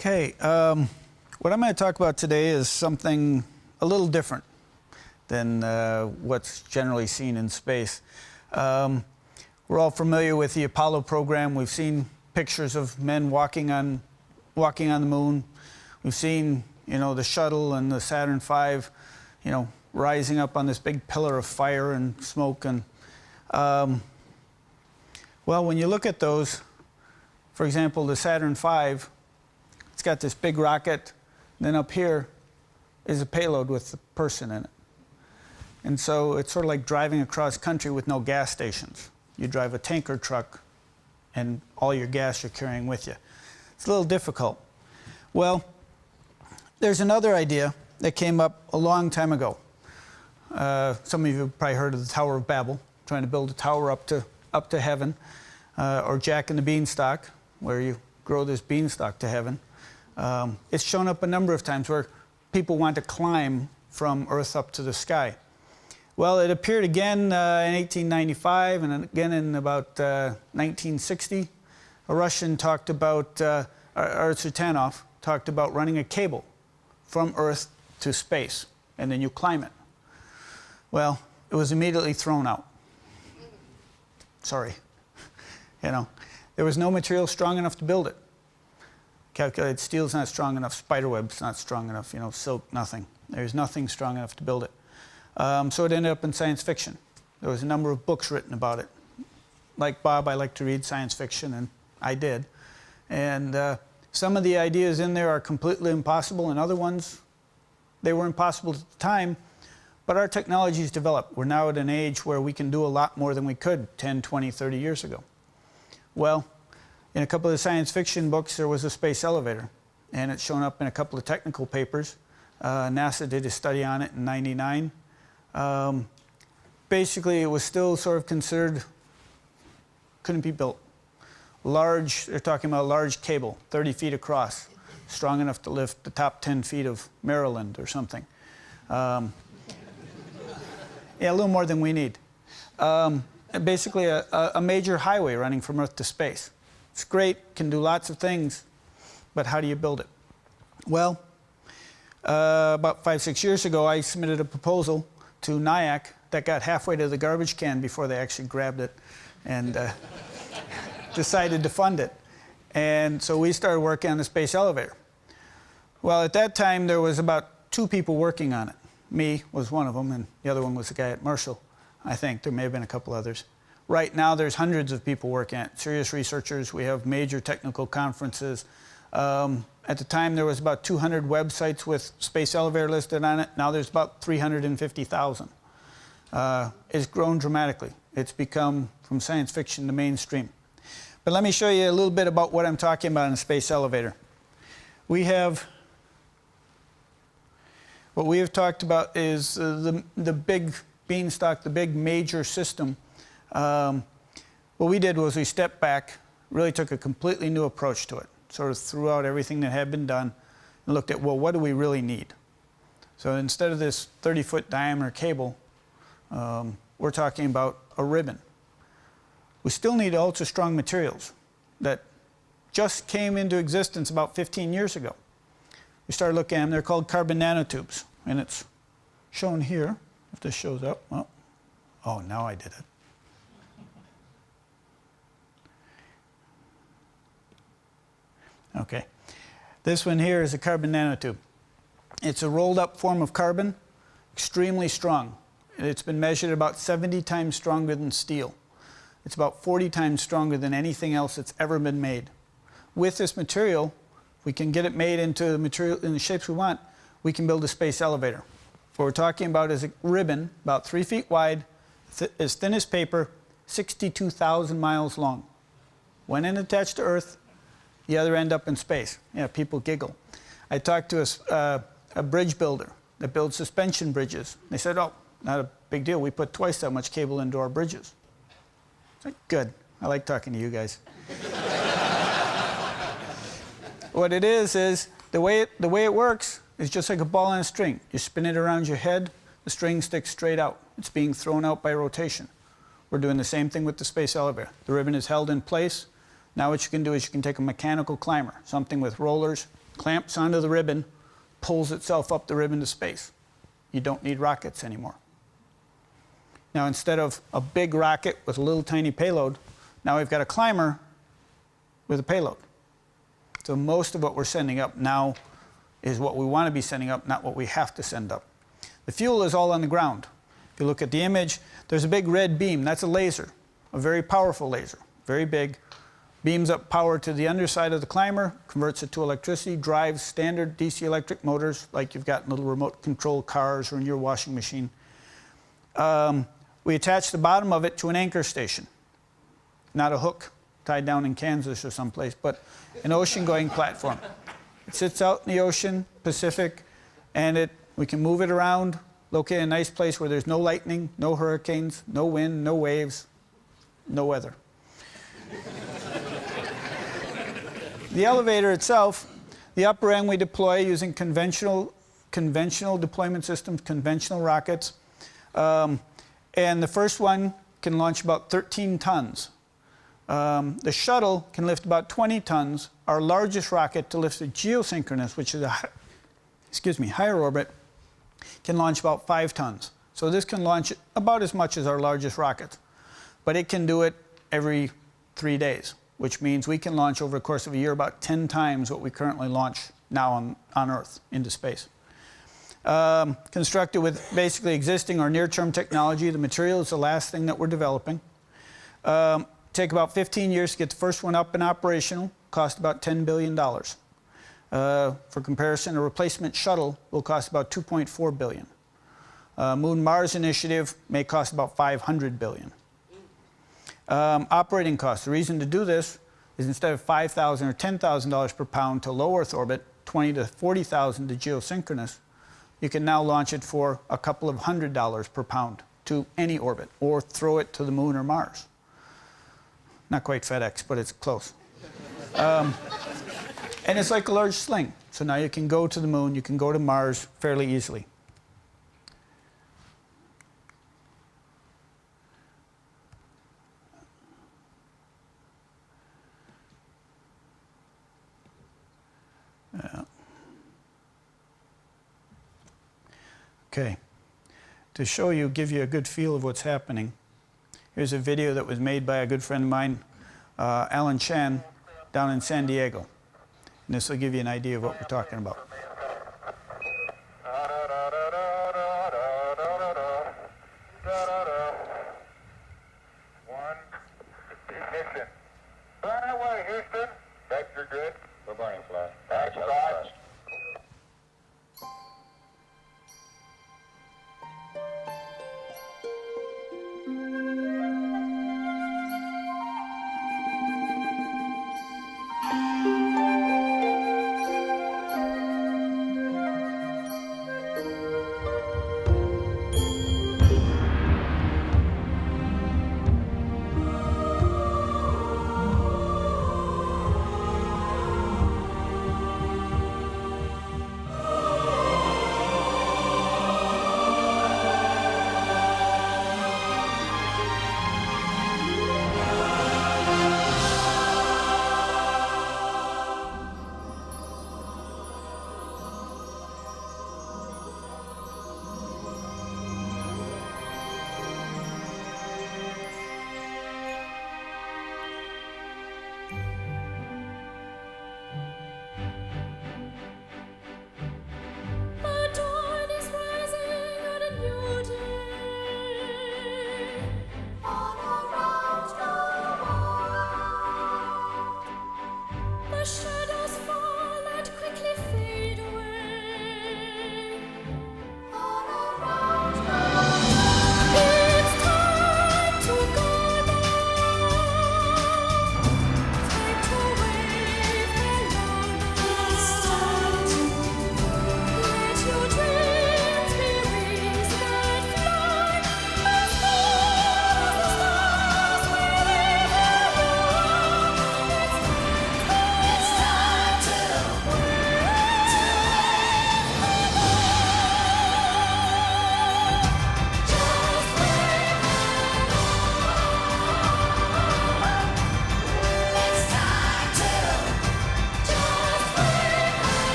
Okay, what I'm going to talk about today is something a little different than what's generally seen in space. We're all familiar with the Apollo program. We've seen pictures of men walking on the moon. We've seen, the shuttle and the Saturn V, rising up on this big pillar of fire and smoke. And well, when you look at those, for example, the Saturn V, it's got this big rocket. Then up here is a payload with a person in it. And so it's sort of like driving across country with no gas stations. You drive a tanker truck and all your gas you're carrying with you. It's a little difficult. Well, there's another idea that came up a long time ago. Some of you have probably heard of the Tower of Babel, trying to build a tower up to heaven, or Jack and the Beanstalk, where you grow this beanstalk to heaven. It's shown up a number of times where people want to climb from Earth up to the sky. Well, it appeared again in 1895 and again in about 1960. A Russian talked about, Sutanov talked about running a cable from Earth to space, and then you climb it. Well, it was immediately thrown out. Sorry. There was no material strong enough to build it. Calculated steel's not strong enough, spiderweb's not strong enough, silk, nothing. There's nothing strong enough to build it. So it ended up in science fiction. There was a number of books written about it. Like Bob, I like to read science fiction, and I did. And some of the ideas in there are completely impossible, and other ones, they were impossible at the time, but our technology's developed. We're now at an age where we can do a lot more than we could 10, 20, 30 years ago. Well, in a couple of science fiction books, there was a space elevator, and it's shown up in a couple of technical papers. NASA did a study on it in '99. Basically, it was still sort of considered, couldn't be built. They're talking about a large cable, 30 feet across, strong enough to lift the top 10 feet of Maryland or something. Yeah, a little more than we need. Basically, a major highway running from Earth to space. It's great, can do lots of things, but how do you build it? Well, about 5, 6 years ago, I submitted a proposal to Nyack that got halfway to the garbage can before they actually grabbed it and decided to fund it. And so we started working on the space elevator. Well, at that time, there was about 2 people working on it. Me was one of them, and the other one was the guy at Marshall, I think. There may have been a couple others. Right now, there's hundreds of people working on it, serious researchers. We have major technical conferences. At the time, there was about 200 websites with space elevator listed on it. Now there's about 350,000. It's grown dramatically. It's become, from science fiction, to mainstream. But let me show you a little bit about what I'm talking about in a space elevator. What we have talked about is the big beanstalk, the big major system. What we did was we stepped back, really took a completely new approach to it, sort of threw out everything that had been done and looked at, well, what do we really need? So instead of this 30-foot diameter cable, we're talking about a ribbon. We still need ultra-strong materials that just came into existence about 15 years ago. We started looking at them. They're called carbon nanotubes, and it's shown here. If this shows up, oh, now I did it. Okay, this one here is a carbon nanotube. It's a rolled up form of carbon, extremely strong. It's been measured about 70 times stronger than steel. It's about 40 times stronger than anything else that's ever been made. With this material, if we can get it made into the material in the shapes we want, we can build a space elevator. What we're talking about is a ribbon about 3 feet wide, as thin as paper, 62,000 miles long. One end attached to Earth, the other end up in space. Yeah, people giggle. I talked to a bridge builder that builds suspension bridges. They said, oh, not a big deal. We put twice that much cable into our bridges. Like, good. I like talking to you guys. What it is the way it works is just like a ball on a string. You spin it around your head, the string sticks straight out. It's being thrown out by rotation. We're doing the same thing with the space elevator. The ribbon is held in place. Now what you can do is you can take a mechanical climber, something with rollers, clamps onto the ribbon, pulls itself up the ribbon to space. You don't need rockets anymore. Now, instead of a big rocket with a little tiny payload, now we've got a climber with a payload. So most of what we're sending up now is what we want to be sending up, not what we have to send up. The fuel is all on the ground. If you look at the image, there's a big red beam. That's a laser, a very powerful laser, very big. Beams up power to the underside of the climber, converts it to electricity, drives standard DC electric motors like you've got in little remote control cars or in your washing machine. We attach the bottom of it to an anchor station, not a hook tied down in Kansas or someplace, but an ocean-going platform. It sits out in the ocean, Pacific, and we can move it around, locate a nice place where there's no lightning, no hurricanes, no wind, no waves, no weather. The elevator itself, the upper end we deploy using conventional deployment systems, conventional rockets. And the first one can launch about 13 tons. The shuttle can lift about 20 tons. Our largest rocket to lift the geosynchronous, which is a higher orbit, can launch about 5 tons. So this can launch about as much as our largest rocket. But it can do it every 3 days, which means we can launch over the course of a year about 10 times what we currently launch now on Earth into space. Constructed with basically existing or near-term technology. The material is the last thing that we're developing. Take about 15 years to get the first one up and operational. Cost about $10 billion. For comparison, a replacement shuttle will cost about $2.4 billion. Moon-Mars initiative may cost about $500 billion. Operating costs. The reason to do this is instead of $5,000 or $10,000 per pound to low Earth orbit, $20,000 to $40,000 to geosynchronous, you can now launch it for a couple of $100 per pound to any orbit, or throw it to the Moon or Mars. Not quite FedEx, but it's close. And it's like a large sling. So now you can go to the Moon, you can go to Mars fairly easily. Okay, to show you, give you a good feel of what's happening, here's a video that was made by a good friend of mine, Alan Chan, down in San Diego. And this will give you an idea of what we're talking about. Ignition. Burn away, Houston. Vector grid. We're burning flash. Backside.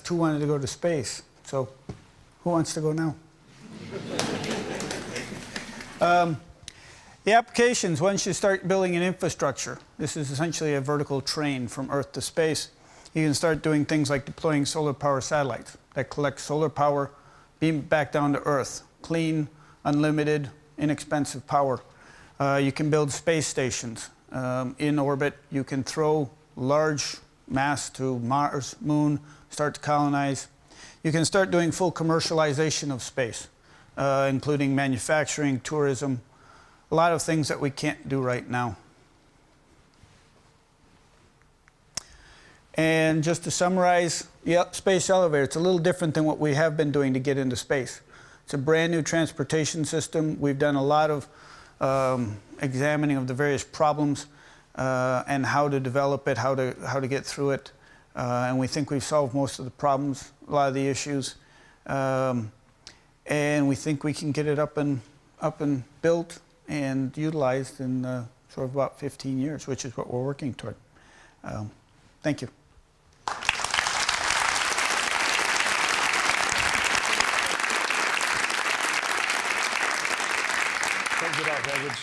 asked who wanted to go to space. So who wants to go now? The applications, once you start building an infrastructure, this is essentially a vertical train from Earth to space. You can start doing things like deploying solar power satellites that collect solar power, beam it back down to Earth. Clean, unlimited, inexpensive power. You can build space stations in orbit. You can throw large mass to Mars, Moon, start to colonize. You can start doing full commercialization of space, including manufacturing, tourism, a lot of things that we can't do right now. And just to summarize, yep, space elevator, it's a little different than what we have been doing to get into space. It's a brand new transportation system. We've done a lot of examining of the various problems and how to develop it, how to get through it. And we think we've solved most of the problems, a lot of the issues. And we think we can get it up and built and utilized in sort of about 15 years, which is what we're working toward. Thank you. Thank you, Dr. Edwards.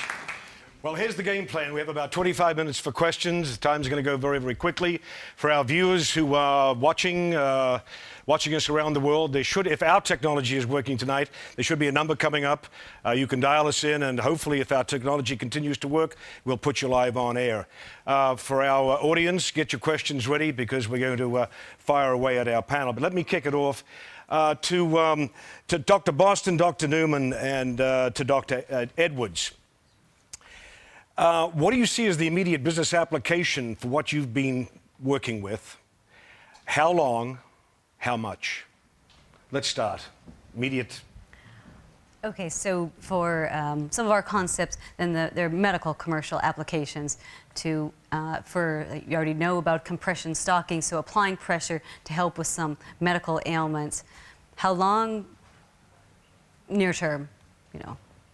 Well, here's the game plan. We have about 25 minutes for questions. Time's going to go very, very quickly. For our viewers who are watching us around the world, they should, if our technology is working tonight, there should be a number coming up. You can dial us in, and hopefully, if our technology continues to work, we'll put you live on air. For our audience, get your questions ready because we're going to fire away at our panel. But let me kick it off to Dr. Boston, Dr. Newman, and to Dr. Edwards. What do you see as the immediate business application for what you've been working with? How long? How much? Let's start. Immediate. Okay, so for some of our concepts, then they're medical commercial applications to, you already know about compression stocking, so applying pressure to help with some medical ailments. How long? Near term,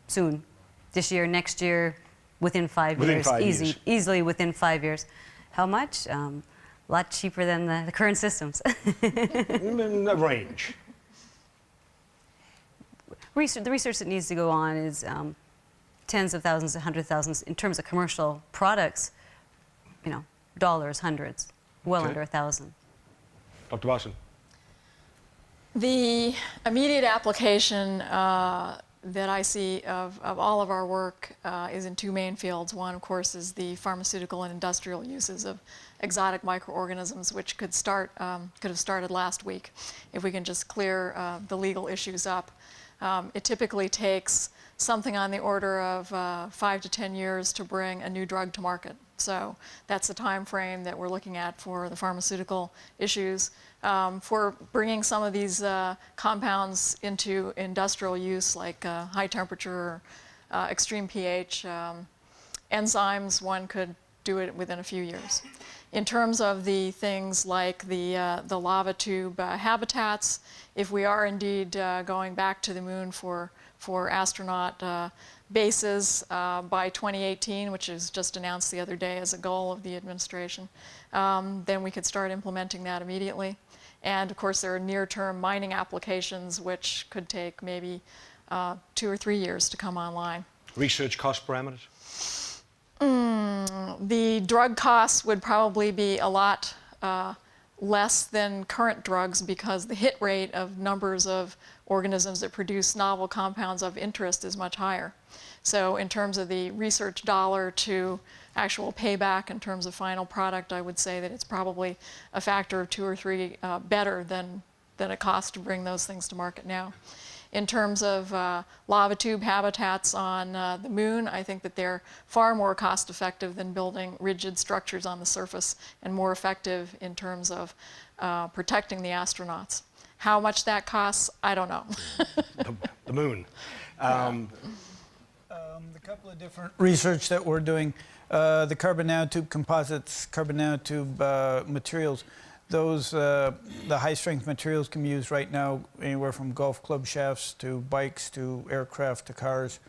soon. This year, next year, within 5 years. Within 5 years. Easily within 5 years. How much? A lot cheaper than the current systems. In a range. The research that needs to go on is tens of thousands, 100,000s in terms of commercial products. Dollars, hundreds, well under 1,000. Dr. Boston. The immediate application that I see of all of our work is in two main fields. One, of course, is the pharmaceutical and industrial uses of exotic microorganisms, which could have started last week if we can just clear the legal issues up. It typically takes something on the order of 5 to 10 years to bring a new drug to market. So that's the time frame that we're looking at for the pharmaceutical issues. For bringing some of these compounds into industrial use, like high temperature, extreme pH enzymes, one could do it within a few years. In terms of the things like the lava tube habitats, if we are indeed going back to the moon for astronaut bases by 2018, which is just announced the other day as a goal of the administration, then we could start implementing that immediately. And of course, there are near-term mining applications which could take maybe 2 or 3 years to come online. Research cost parameters? The drug costs would probably be a lot less than current drugs because the hit rate of numbers of organisms that produce novel compounds of interest is much higher. So in terms of the research dollar to actual payback in terms of final product, I would say that it's probably a factor of 2 or 3 better than it costs to bring those things to market now. In terms of lava tube habitats on the moon, I think that they're far more cost effective than building rigid structures on the surface and more effective in terms of protecting the astronauts. How much that costs, I don't know. The moon. The couple of different research that we're doing, the carbon nanotube composites, carbon nanotube materials, those, the high-strength materials can be used right now anywhere from golf club shafts to bikes to aircraft to cars,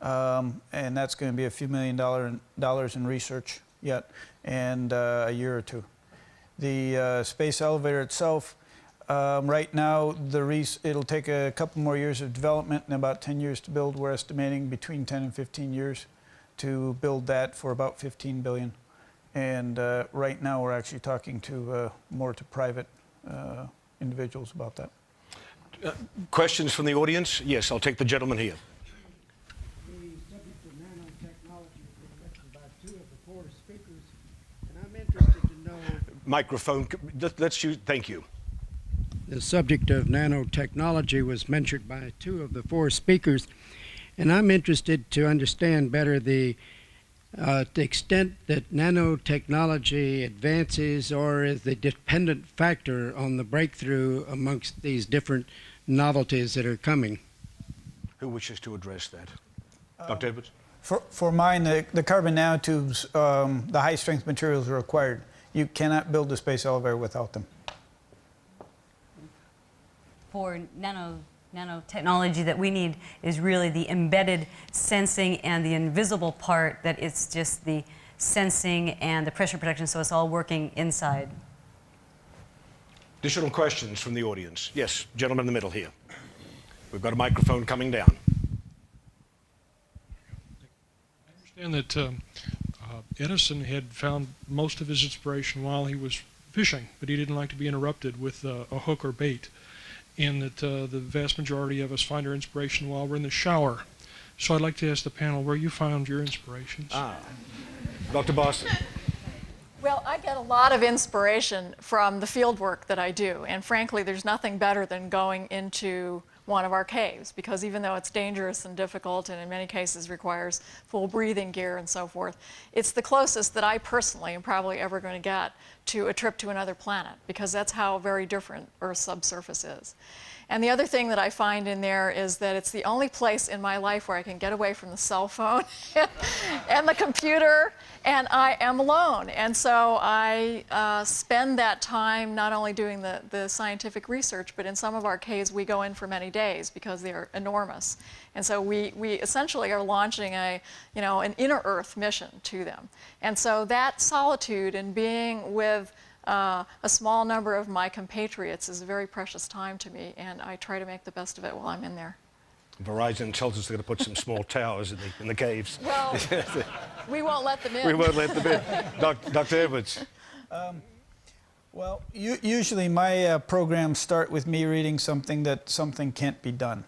and that's going to be a few $1 million in research yet, and a year or two. The space elevator itself, Right now, it'll take a couple more years of development and about 10 years to build. We're estimating between 10 and 15 years to build that for about 15 billion. And right now, we're actually talking to more to private individuals about that. Questions from the audience? Yes, I'll take the gentleman here. The subject of nanotechnology has been mentioned by 2 of the 4 speakers, and I'm interested to know... Microphone, let's use, thank you. The subject of nanotechnology was mentioned by 2 of the 4 speakers, and I'm interested to understand better the extent that nanotechnology advances or is the dependent factor on the breakthrough amongst these different novelties that are coming. Who wishes to address that? Dr. Edwards? For mine, the carbon nanotubes, the high-strength materials are required. You cannot build a space elevator without them. For nanotechnology that we need is really the embedded sensing and the invisible part, that it's just the sensing and the pressure protection, so it's all working inside. Additional questions from the audience? Yes, gentleman in the middle here. We've got a microphone coming down. I understand that Edison had found most of his inspiration while he was fishing, but he didn't like to be interrupted with a hook or bait, and that the vast majority of us find our inspiration while we're in the shower. So I'd like to ask the panel where you found your inspirations. Dr. Boston. Well, I get a lot of inspiration from the field work that I do, and frankly, there's nothing better than going into one of our caves, because even though it's dangerous and difficult and in many cases requires full breathing gear and so forth, it's the closest that I personally am probably ever going to get to a trip to another planet, because that's how very different Earth's subsurface is. And the other thing that I find in there is that it's the only place in my life where I can get away from the cell phone and the computer, and I am alone. And so I spend that time not only doing the scientific research, but in some of our caves we go in for many days because they are enormous. And so we essentially are launching an inner Earth mission to them. And so that solitude and being with a small number of my compatriots is a very precious time to me, and I try to make the best of it while I'm in there. Verizon tells us they're going to put some small towers in the caves. Well, we won't let them in. We won't let them in. Dr. Edwards. Well, usually my programs start with me reading something can't be done,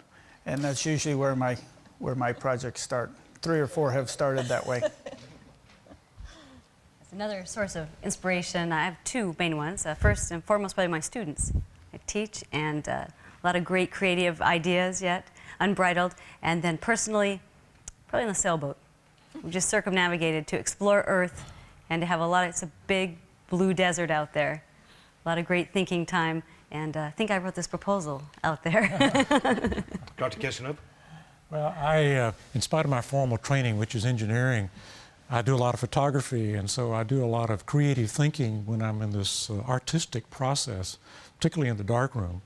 and that's usually where my projects start. 3 or 4 have started that way. Another source of inspiration, I have 2 main ones. First and foremost, probably my students. I teach, and a lot of great creative ideas yet, unbridled. And then personally, probably in the sailboat. We just circumnavigated to explore Earth and to have it's a big blue desert out there. A lot of great thinking time, and I think I wrote this proposal out there. Dr. Casanova? Well, in spite of my formal training, which is engineering, I do a lot of photography, and so I do a lot of creative thinking when I'm in this artistic process, particularly in the darkroom.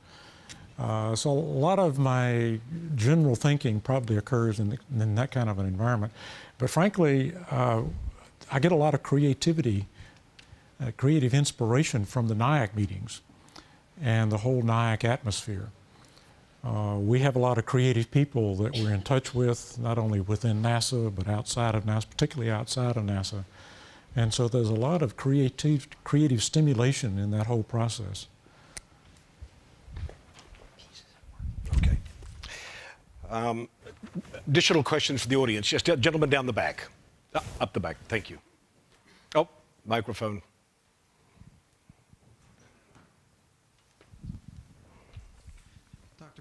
So a lot of my general thinking probably occurs in that kind of an environment. But frankly, I get a lot of creative inspiration from the Nyack meetings and the whole Nyack atmosphere. We have a lot of creative people that we're in touch with, not only within NASA, but outside of NASA, particularly outside of NASA. And so there's a lot of creative stimulation in that whole process. Okay. Additional questions for the audience? Yes, gentleman down the back. Up the back, thank you. Oh, microphone.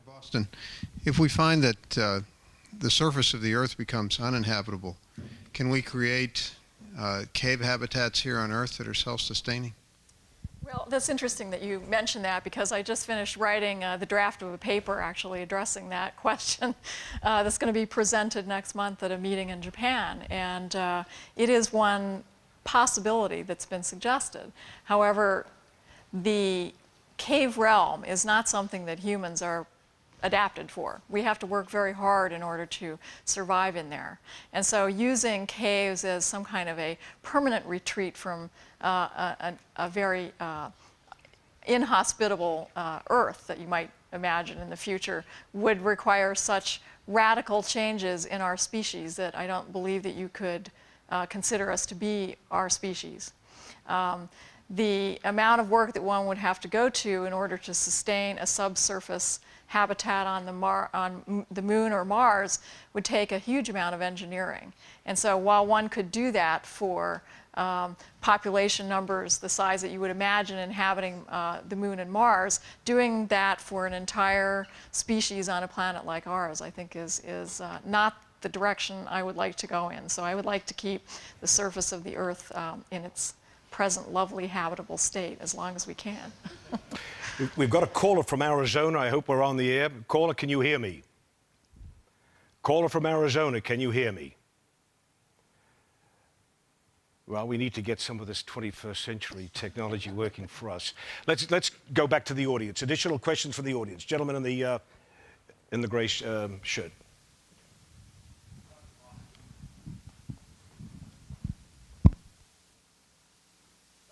Boston, if we find that the surface of the Earth becomes uninhabitable, can we create cave habitats here on Earth that are self-sustaining? Well, that's interesting that you mentioned that, because I just finished writing the draft of a paper actually addressing that question that's going to be presented next month at a meeting in Japan. And it is one possibility that's been suggested. However, the cave realm is not something that humans are adapted for. We have to work very hard in order to survive in there. And so using caves as some kind of a permanent retreat from a very inhospitable Earth that you might imagine in the future would require such radical changes in our species that I don't believe that you could consider us to be our species. The amount of work that one would have to go to in order to sustain a subsurface habitat on the Moon or Mars would take a huge amount of engineering. And so while one could do that for population numbers the size that you would imagine inhabiting the Moon and Mars, doing that for an entire species on a planet like ours, I think is not the direction I would like to go in. So I would like to keep the surface of the Earth in its present lovely habitable state as long as we can. We've got a caller from Arizona. I hope we're on the air. Caller, can you hear me? Caller from Arizona, can you hear me? Well, we need to get some of this 21st century technology working for us. Let's go back to the audience. Additional questions from the audience. Gentleman in the gray shirt.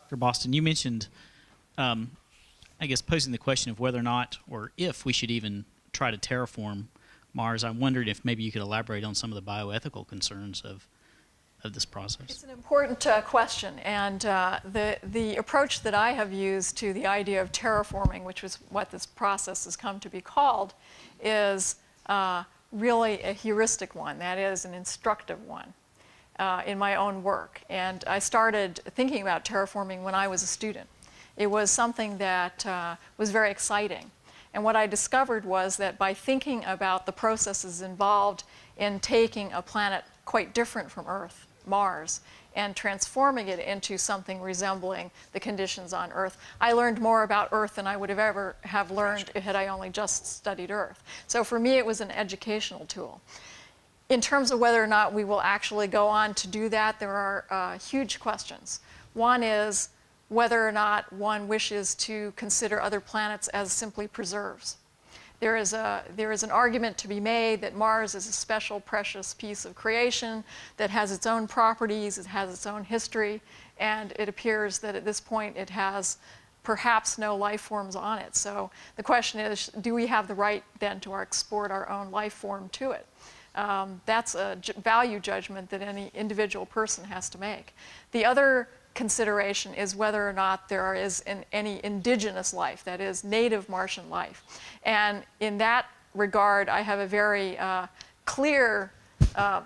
Dr. Boston, you mentioned, I guess, posing the question of whether or not or if we should even try to terraform Mars. I wondered if maybe you could elaborate on some of the bioethical concerns of this process. It's an important question, and the approach that I have used to the idea of terraforming, which is what this process has come to be called, is really a heuristic one, that is, an instructive one. In my own work. And I started thinking about terraforming when I was a student. It was something that was very exciting. And what I discovered was that by thinking about the processes involved in taking a planet quite different from Earth, Mars, and transforming it into something resembling the conditions on Earth, I learned more about Earth than I would have ever have learned had I only just studied Earth. So for me, it was an educational tool. In terms of whether or not we will actually go on to do that, there are huge questions. One is whether or not one wishes to consider other planets as simply preserves. There is an argument to be made that Mars is a special, precious piece of creation that has its own properties, it has its own history, and it appears that at this point it has perhaps no life forms on it. So the question is, do we have the right then to export our own life form to it? That's a value judgment that any individual person has to make. The other consideration is whether or not there is any indigenous life, that is, native Martian life. And in that regard, I have a very clear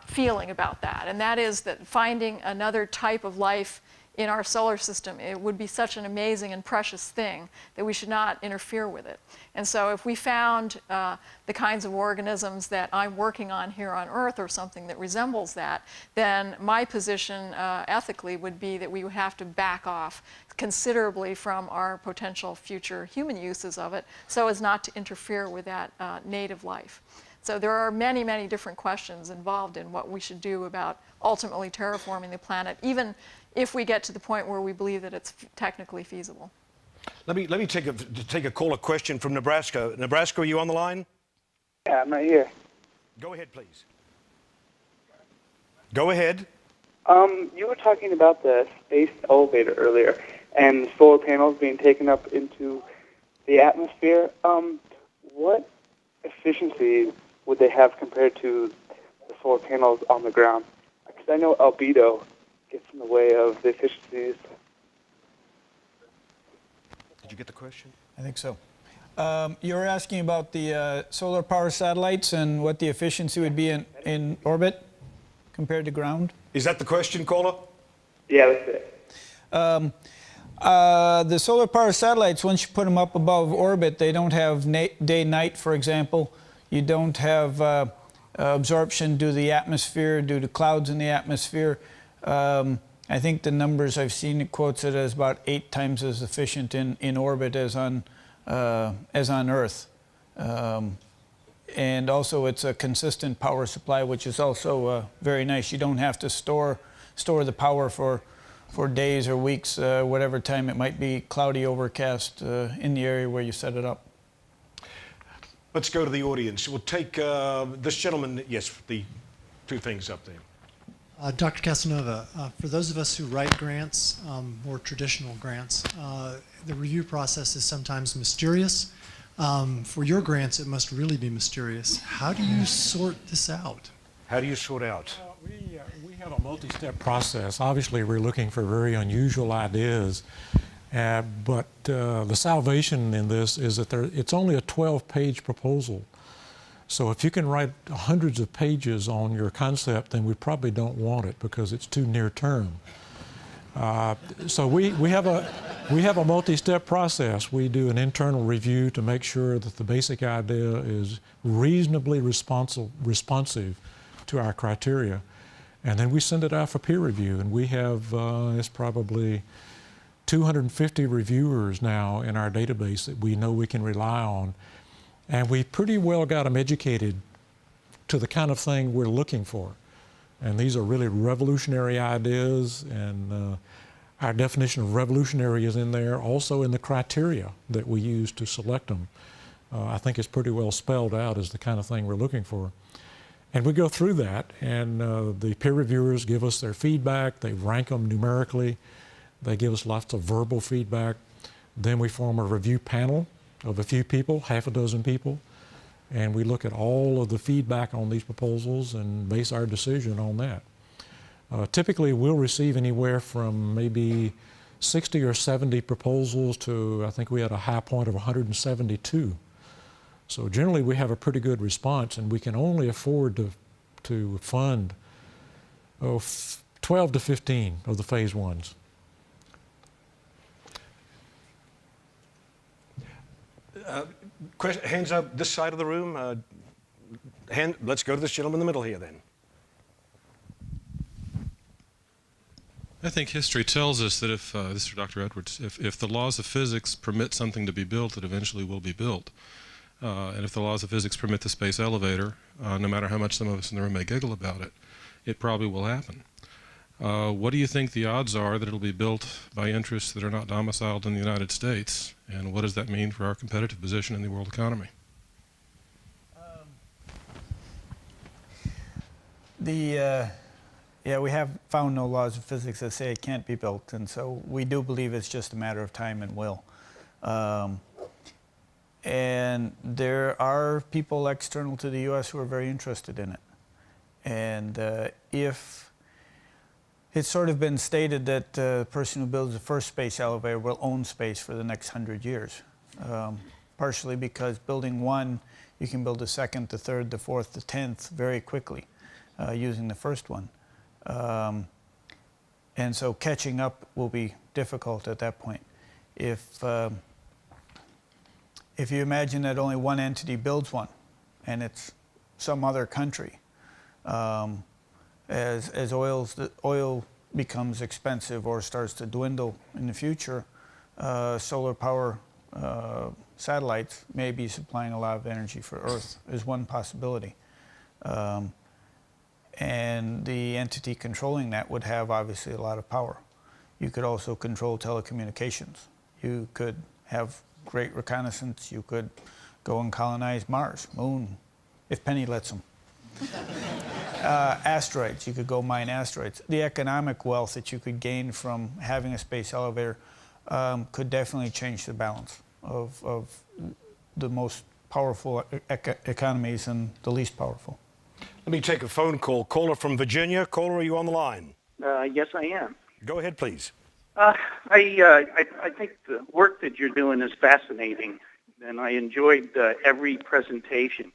feeling about that, and that is that finding another type of life in our solar system, it would be such an amazing and precious thing that we should not interfere with it. And so if we found the kinds of organisms that I'm working on here on Earth or something that resembles that, then my position ethically would be that we would have to back off considerably from our potential future human uses of it so as not to interfere with that native life. So there are many, many different questions involved in what we should do about ultimately terraforming the planet, even if we get to the point where we believe that it's technically feasible. Let me take a caller question from Nebraska. Nebraska, are you on the line? Yeah, I'm right here. Go ahead, please. Go ahead. You were talking about the space elevator earlier and solar panels being taken up into the atmosphere. What efficiency would they have compared to the solar panels on the ground? Because I know albedo gets in the way of the efficiencies. Did you get the question? I think so. You're asking about the solar power satellites and what the efficiency would be in orbit compared to ground? Is that the question, caller? Yeah, that's it. The solar power satellites, once you put them up above orbit, they don't have day-night, for example. You don't have absorption due to the atmosphere, due to clouds in the atmosphere. I think the numbers I've seen, it quotes it as about 8 times as efficient in orbit as on Earth. And also it's a consistent power supply, which is also very nice. You don't have to store the power for days or weeks, whatever time it might be cloudy, overcast in the area where you set it up. Let's go to the audience. We'll take this gentleman, yes, the two things up there. Dr. Casanova, for those of us who write grants, more traditional grants, the review process is sometimes mysterious. For your grants, it must really be mysterious. How do you sort this out? How do you sort out? We have a multi-step process. Obviously, we're looking for very unusual ideas, but the salvation in this is that it's only a 12-page proposal. So if you can write hundreds of pages on your concept, then we probably don't want it because it's too near term. So we have a multi-step process. We do an internal review to make sure that the basic idea is reasonably responsive to our criteria. And then we send it out for peer review. And we have, it's probably 250 reviewers now in our database that we know we can rely on. And we pretty well got them educated to the kind of thing we're looking for. And these are really revolutionary ideas, and our definition of revolutionary is in there, also in the criteria that we use to select them. I think it's pretty well spelled out as the kind of thing we're looking for. And we go through that, and the peer reviewers give us their feedback. They rank them numerically. They give us lots of verbal feedback. Then we form a review panel of a few people, half a dozen people, and we look at all of the feedback on these proposals and base our decision on that. Typically, we'll receive anywhere from maybe 60 or 70 proposals to, I think we had a high point of 172. So generally, we have a pretty good response, and we can only afford to fund 12 to 15 of the phase ones. Hands up this side of the room. Let's go to this gentleman in the middle here then. I think history tells us that if, this is for Dr. Edwards, if the laws of physics permit something to be built, it eventually will be built. And if the laws of physics permit the space elevator, no matter how much some of us in the room may giggle about it, it probably will happen. What do you think the odds are that it'll be built by interests that are not domiciled in the United States? And what does that mean for our competitive position in the world economy? Yeah, we have found no laws of physics that say it can't be built, and so we do believe it's just a matter of time and will. And there are people external to the U.S. who are very interested in it. And if it's sort of been stated that the person who builds the first space elevator will own space for the next 100 years, partially because building one, you can build the second, the third, the fourth, the 10th very quickly using the first one. And so catching up will be difficult at that point. If you imagine that only one entity builds one, and it's some other country, as oil becomes expensive or starts to dwindle in the future, solar power satellites may be supplying a lot of energy for Earth is one possibility. And the entity controlling that would have obviously a lot of power. You could also control telecommunications. You could have great reconnaissance. You could go and colonize Mars, Moon, if Penny lets them. Asteroids, you could go mine asteroids. The economic wealth that you could gain from having a space elevator could definitely change the balance of the most powerful economies and the least powerful. Let me take a phone call. Caller from Virginia. Caller, are you on the line? Yes, I am. Go ahead, please. I think the work that you're doing is fascinating, and I enjoyed every presentation.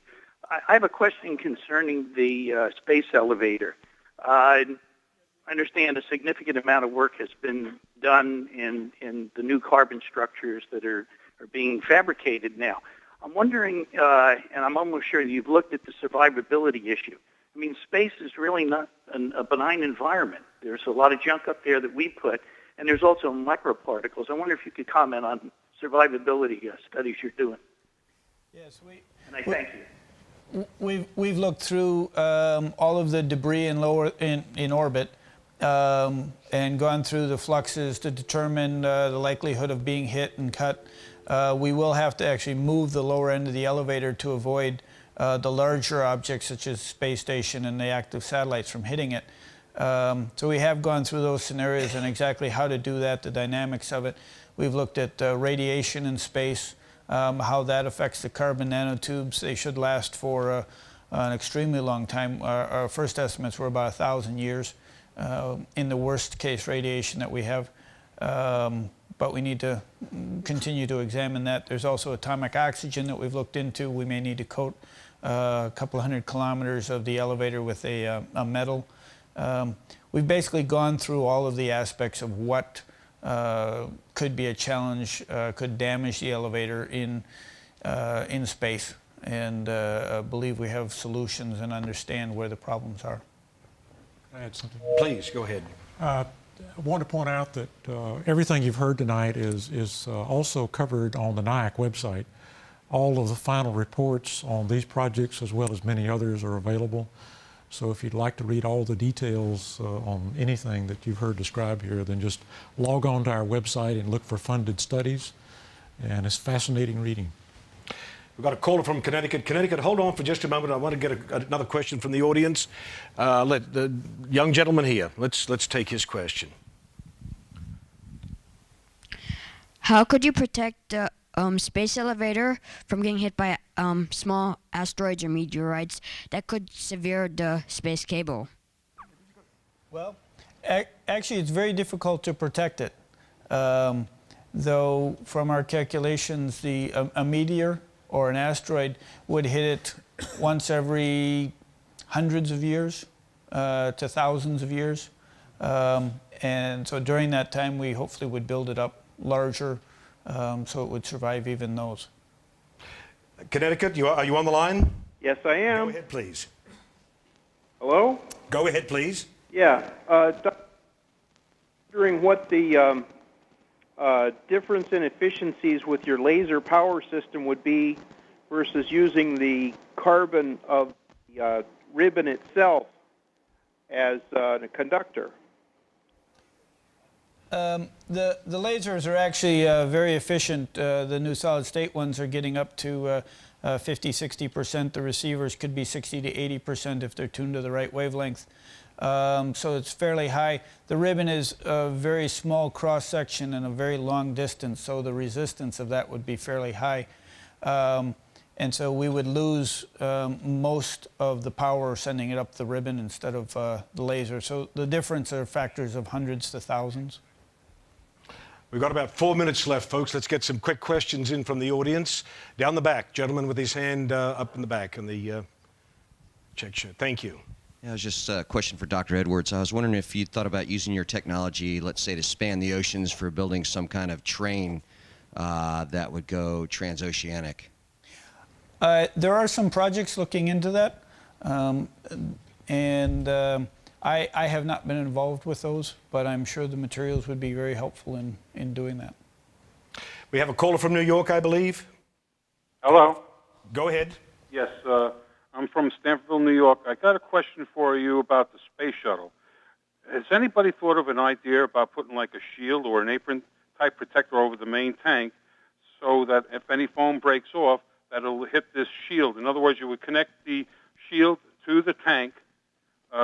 I have a question concerning the space elevator. I understand a significant amount of work has been done in the new carbon structures that are being fabricated now. I'm wondering, and I'm almost sure you've looked at the survivability issue. I mean, space is really not a benign environment. There's a lot of junk up there that we put, and there's also microparticles. I wonder if you could comment on survivability studies you're doing. Yes, and I thank you. We've looked through all of the debris in orbit and gone through the fluxes to determine the likelihood of being hit and cut. We will have to actually move the lower end of the elevator to avoid the larger objects such as space station and the active satellites from hitting it. So we have gone through those scenarios and exactly how to do that, the dynamics of it. We've looked at radiation in space, how that affects the carbon nanotubes. They should last for an extremely long time. Our first estimates were about 1,000 years in the worst case radiation that we have. But we need to continue to examine that. There's also atomic oxygen that we've looked into. We may need to coat a couple 100 kilometers of the elevator with a metal. We've basically gone through all of the aspects of what could be a challenge, could damage the elevator in space, and believe we have solutions and understand where the problems are. Can I add something? Please, go ahead. I want to point out that everything you've heard tonight is also covered on the Nyack website. All of the final reports on these projects, as well as many others, are available. So if you'd like to read all the details on anything that you've heard described here, then just log on to our website and look for funded studies, and it's fascinating reading. We've got a caller from Connecticut. Connecticut, hold on for just a moment. I want to get another question from the audience. Let the young gentleman here, let's take his question. How could you protect the space elevator from getting hit by small asteroids or meteorites that could sever the space cable? Well, actually, it's very difficult to protect it. Though, from our calculations, a meteor or an asteroid would hit it once every hundreds of years to thousands of years. And so during that time, we hopefully would build it up larger so it would survive even those. Connecticut, are you on the line? Yes, I am. Go ahead, please. Hello? Go ahead, please. Yeah. Wondering what the difference in efficiencies with your laser power system would be versus using the carbon of the ribbon itself as a conductor. The lasers are actually very efficient. The new solid-state ones are getting up to 50–60%. The receivers could be 60 to 80% if they're tuned to the right wavelength. So it's fairly high. The ribbon is a very small cross-section and a very long distance, so the resistance of that would be fairly high. And so we would lose most of the power sending it up the ribbon instead of the laser. So the difference are factors of hundreds to thousands. We've got about 4 minutes left, folks. Let's get some quick questions in from the audience. Down the back, gentleman with his hand up in the back in the check shirt. Thank you. Yeah, it was just a question for Dr. Edwards. I was wondering if you thought about using your technology, let's say, to span the oceans for building some kind of train that would go transoceanic. There are some projects looking into that, I have not been involved with those, but I'm sure the materials would be very helpful in doing that. We have a caller from New York, I believe. Hello. Go ahead. Yes, I'm from Stanfordville, New York. I got a question for you about the space shuttle. Has anybody thought of an idea about putting like a shield or an apron-type protector over the main tank so that if any foam breaks off, that it'll hit this shield? In other words, you would connect the shield to the tank,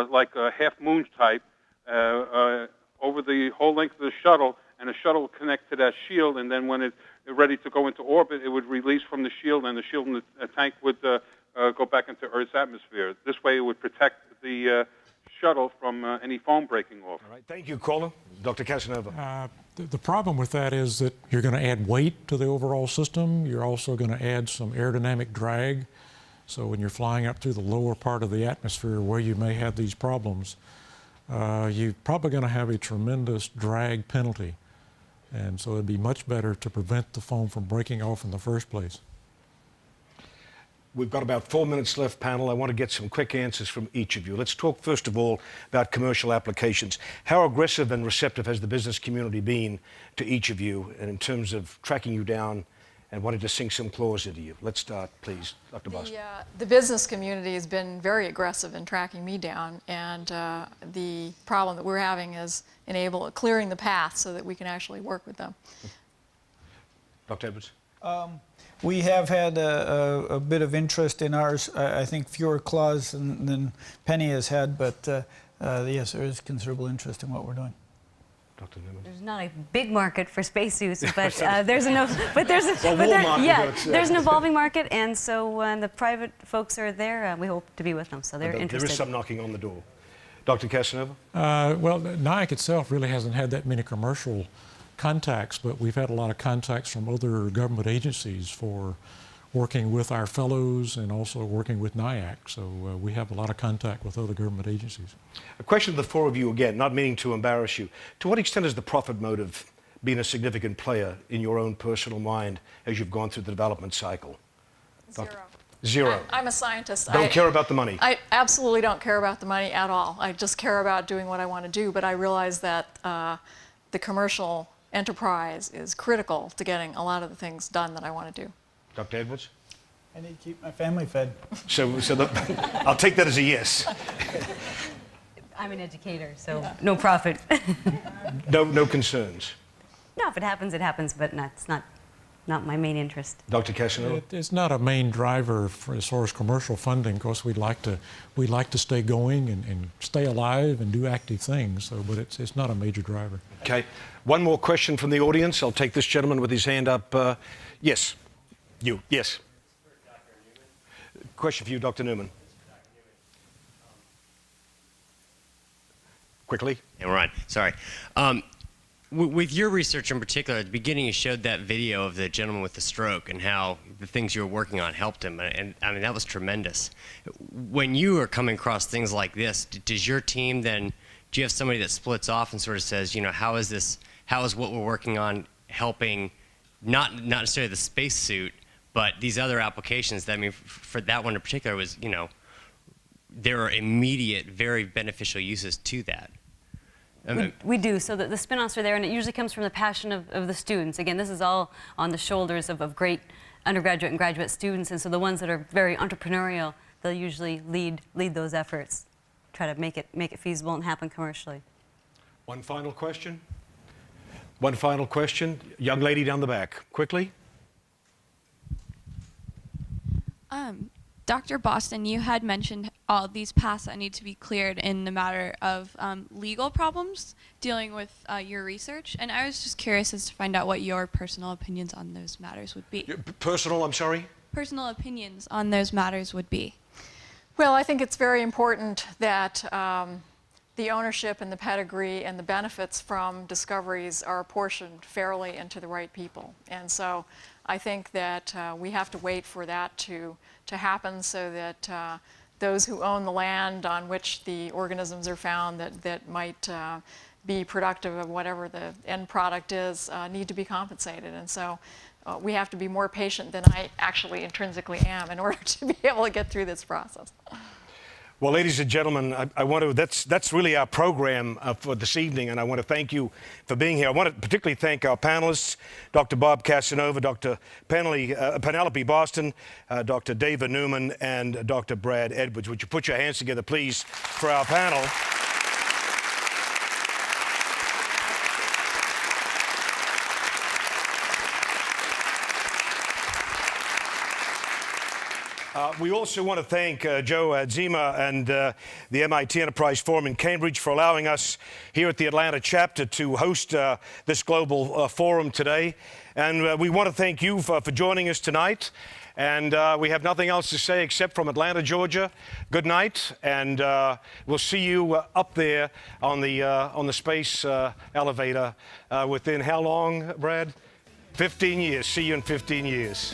like a half-moon type, over the whole length of the shuttle, and the shuttle would connect to that shield, and then when it's ready to go into orbit, it would release from the shield, and the shield in the tank would go back into Earth's atmosphere. This way it would protect the shuttle from any foam breaking off. All right, thank you, caller. Dr. Casanova. The problem with that is that you're going to add weight to the overall system. You're also going to add some aerodynamic drag. So when you're flying up through the lower part of the atmosphere where you may have these problems, you're probably going to have a tremendous drag penalty. And so it'd be much better to prevent the foam from breaking off in the first place. We've got about 4 minutes left, panel. I want to get some quick answers from each of you. Let's talk, first of all, about commercial applications. How aggressive and receptive has the business community been to each of you and in terms of tracking you down and wanting to sink some claws into you? Let's start, please, Dr. Boston. The business community has been very aggressive in tracking me down, and the problem that we're having is clearing the path so that we can actually work with them. Dr. Edwards. We have had a bit of interest in ours. I think fewer claws than Penny has had, but Yes, there is considerable interest in what we're doing. Dr. Newman. There's not a big market for spacesuits, but there's an evolving market, and so when the private folks are there, we hope to be with them. So they're interested. There is some knocking on the door. Dr. Casanova? Well, Nyack itself really hasn't had that many commercial contacts, but we've had a lot of contacts from other government agencies for working with our fellows and also working with Nyack. So we have a lot of contact with other government agencies. A question to the four of you again, not meaning to embarrass you. To what extent has the profit motive been a significant player in your own personal mind as you've gone through the development cycle? Zero. I'm a scientist. Don't care about the money. I absolutely don't care about the money at all. I just care about doing what I want to do, but I realize that the commercial enterprise is critical to getting a lot of the things done that I want to do. Dr. Edwards? I need to keep my family fed. I'll take that as a yes. I'm an educator, so no profit. No concerns. No, if it happens, but it's not my main interest. Dr. Casanova? It's not a main driver as far as commercial funding. Of course, we'd like to stay going and stay alive and do active things. So, but it's not a major driver. Okay. One more question from the audience. I'll take this gentleman with his hand up. Yes. You. Yes. Question for you, Dr. Newman. Quickly. Yeah, we're on. Sorry. With your research in particular, at the beginning you showed that video of the gentleman with the stroke and how the things you were working on helped him, and I mean that was tremendous. When you are coming across things like this, does your team then, do you have somebody that splits off and sort of says, you know, how is what we're working on helping not necessarily the spacesuit, but these other applications that, I mean, for that one in particular was, you know, there are immediate, very beneficial uses to that. We do. So the spin-offs are there, and it usually comes from the passion of the students. Again, this is all on the shoulders of great undergraduate and graduate students, and so the ones that are very entrepreneurial, they'll usually lead those efforts, try to make it feasible and happen commercially. One final question. One final question. Young lady down the back, quickly. Dr. Boston, you had mentioned all these paths that need to be cleared in the matter of legal problems dealing with your research, and I was just curious as to find out what your personal opinions on those matters would be. Personal, I'm sorry? Personal opinions on those matters would be. Well, I think it's very important that the ownership and the pedigree and the benefits from discoveries are apportioned fairly and to the right people. And so I think that we have to wait for that to happen so that those who own the land on which the organisms are found that might be productive of whatever the end product is need to be compensated. And so we have to be more patient than I actually intrinsically am in order to be able to get through this process. Well, ladies and gentlemen, I want to, that's really our program for this evening, and I want to thank you for being here. I want to particularly thank our panelists, Dr. Bob Casanova, Dr. Penelope Boston, Dr. David Newman, and Dr. Brad Edwards. Would you put your hands together, please, for our panel? We also want to thank Joe Hadzima and the MIT Enterprise Forum in Cambridge for allowing us here at the Atlanta chapter to host this global forum today. And we want to thank you for joining us tonight. And we have nothing else to say except from Atlanta, Georgia. Good night, and we'll see you up there on the space elevator within how long, Brad? 15 years. See you in 15 years.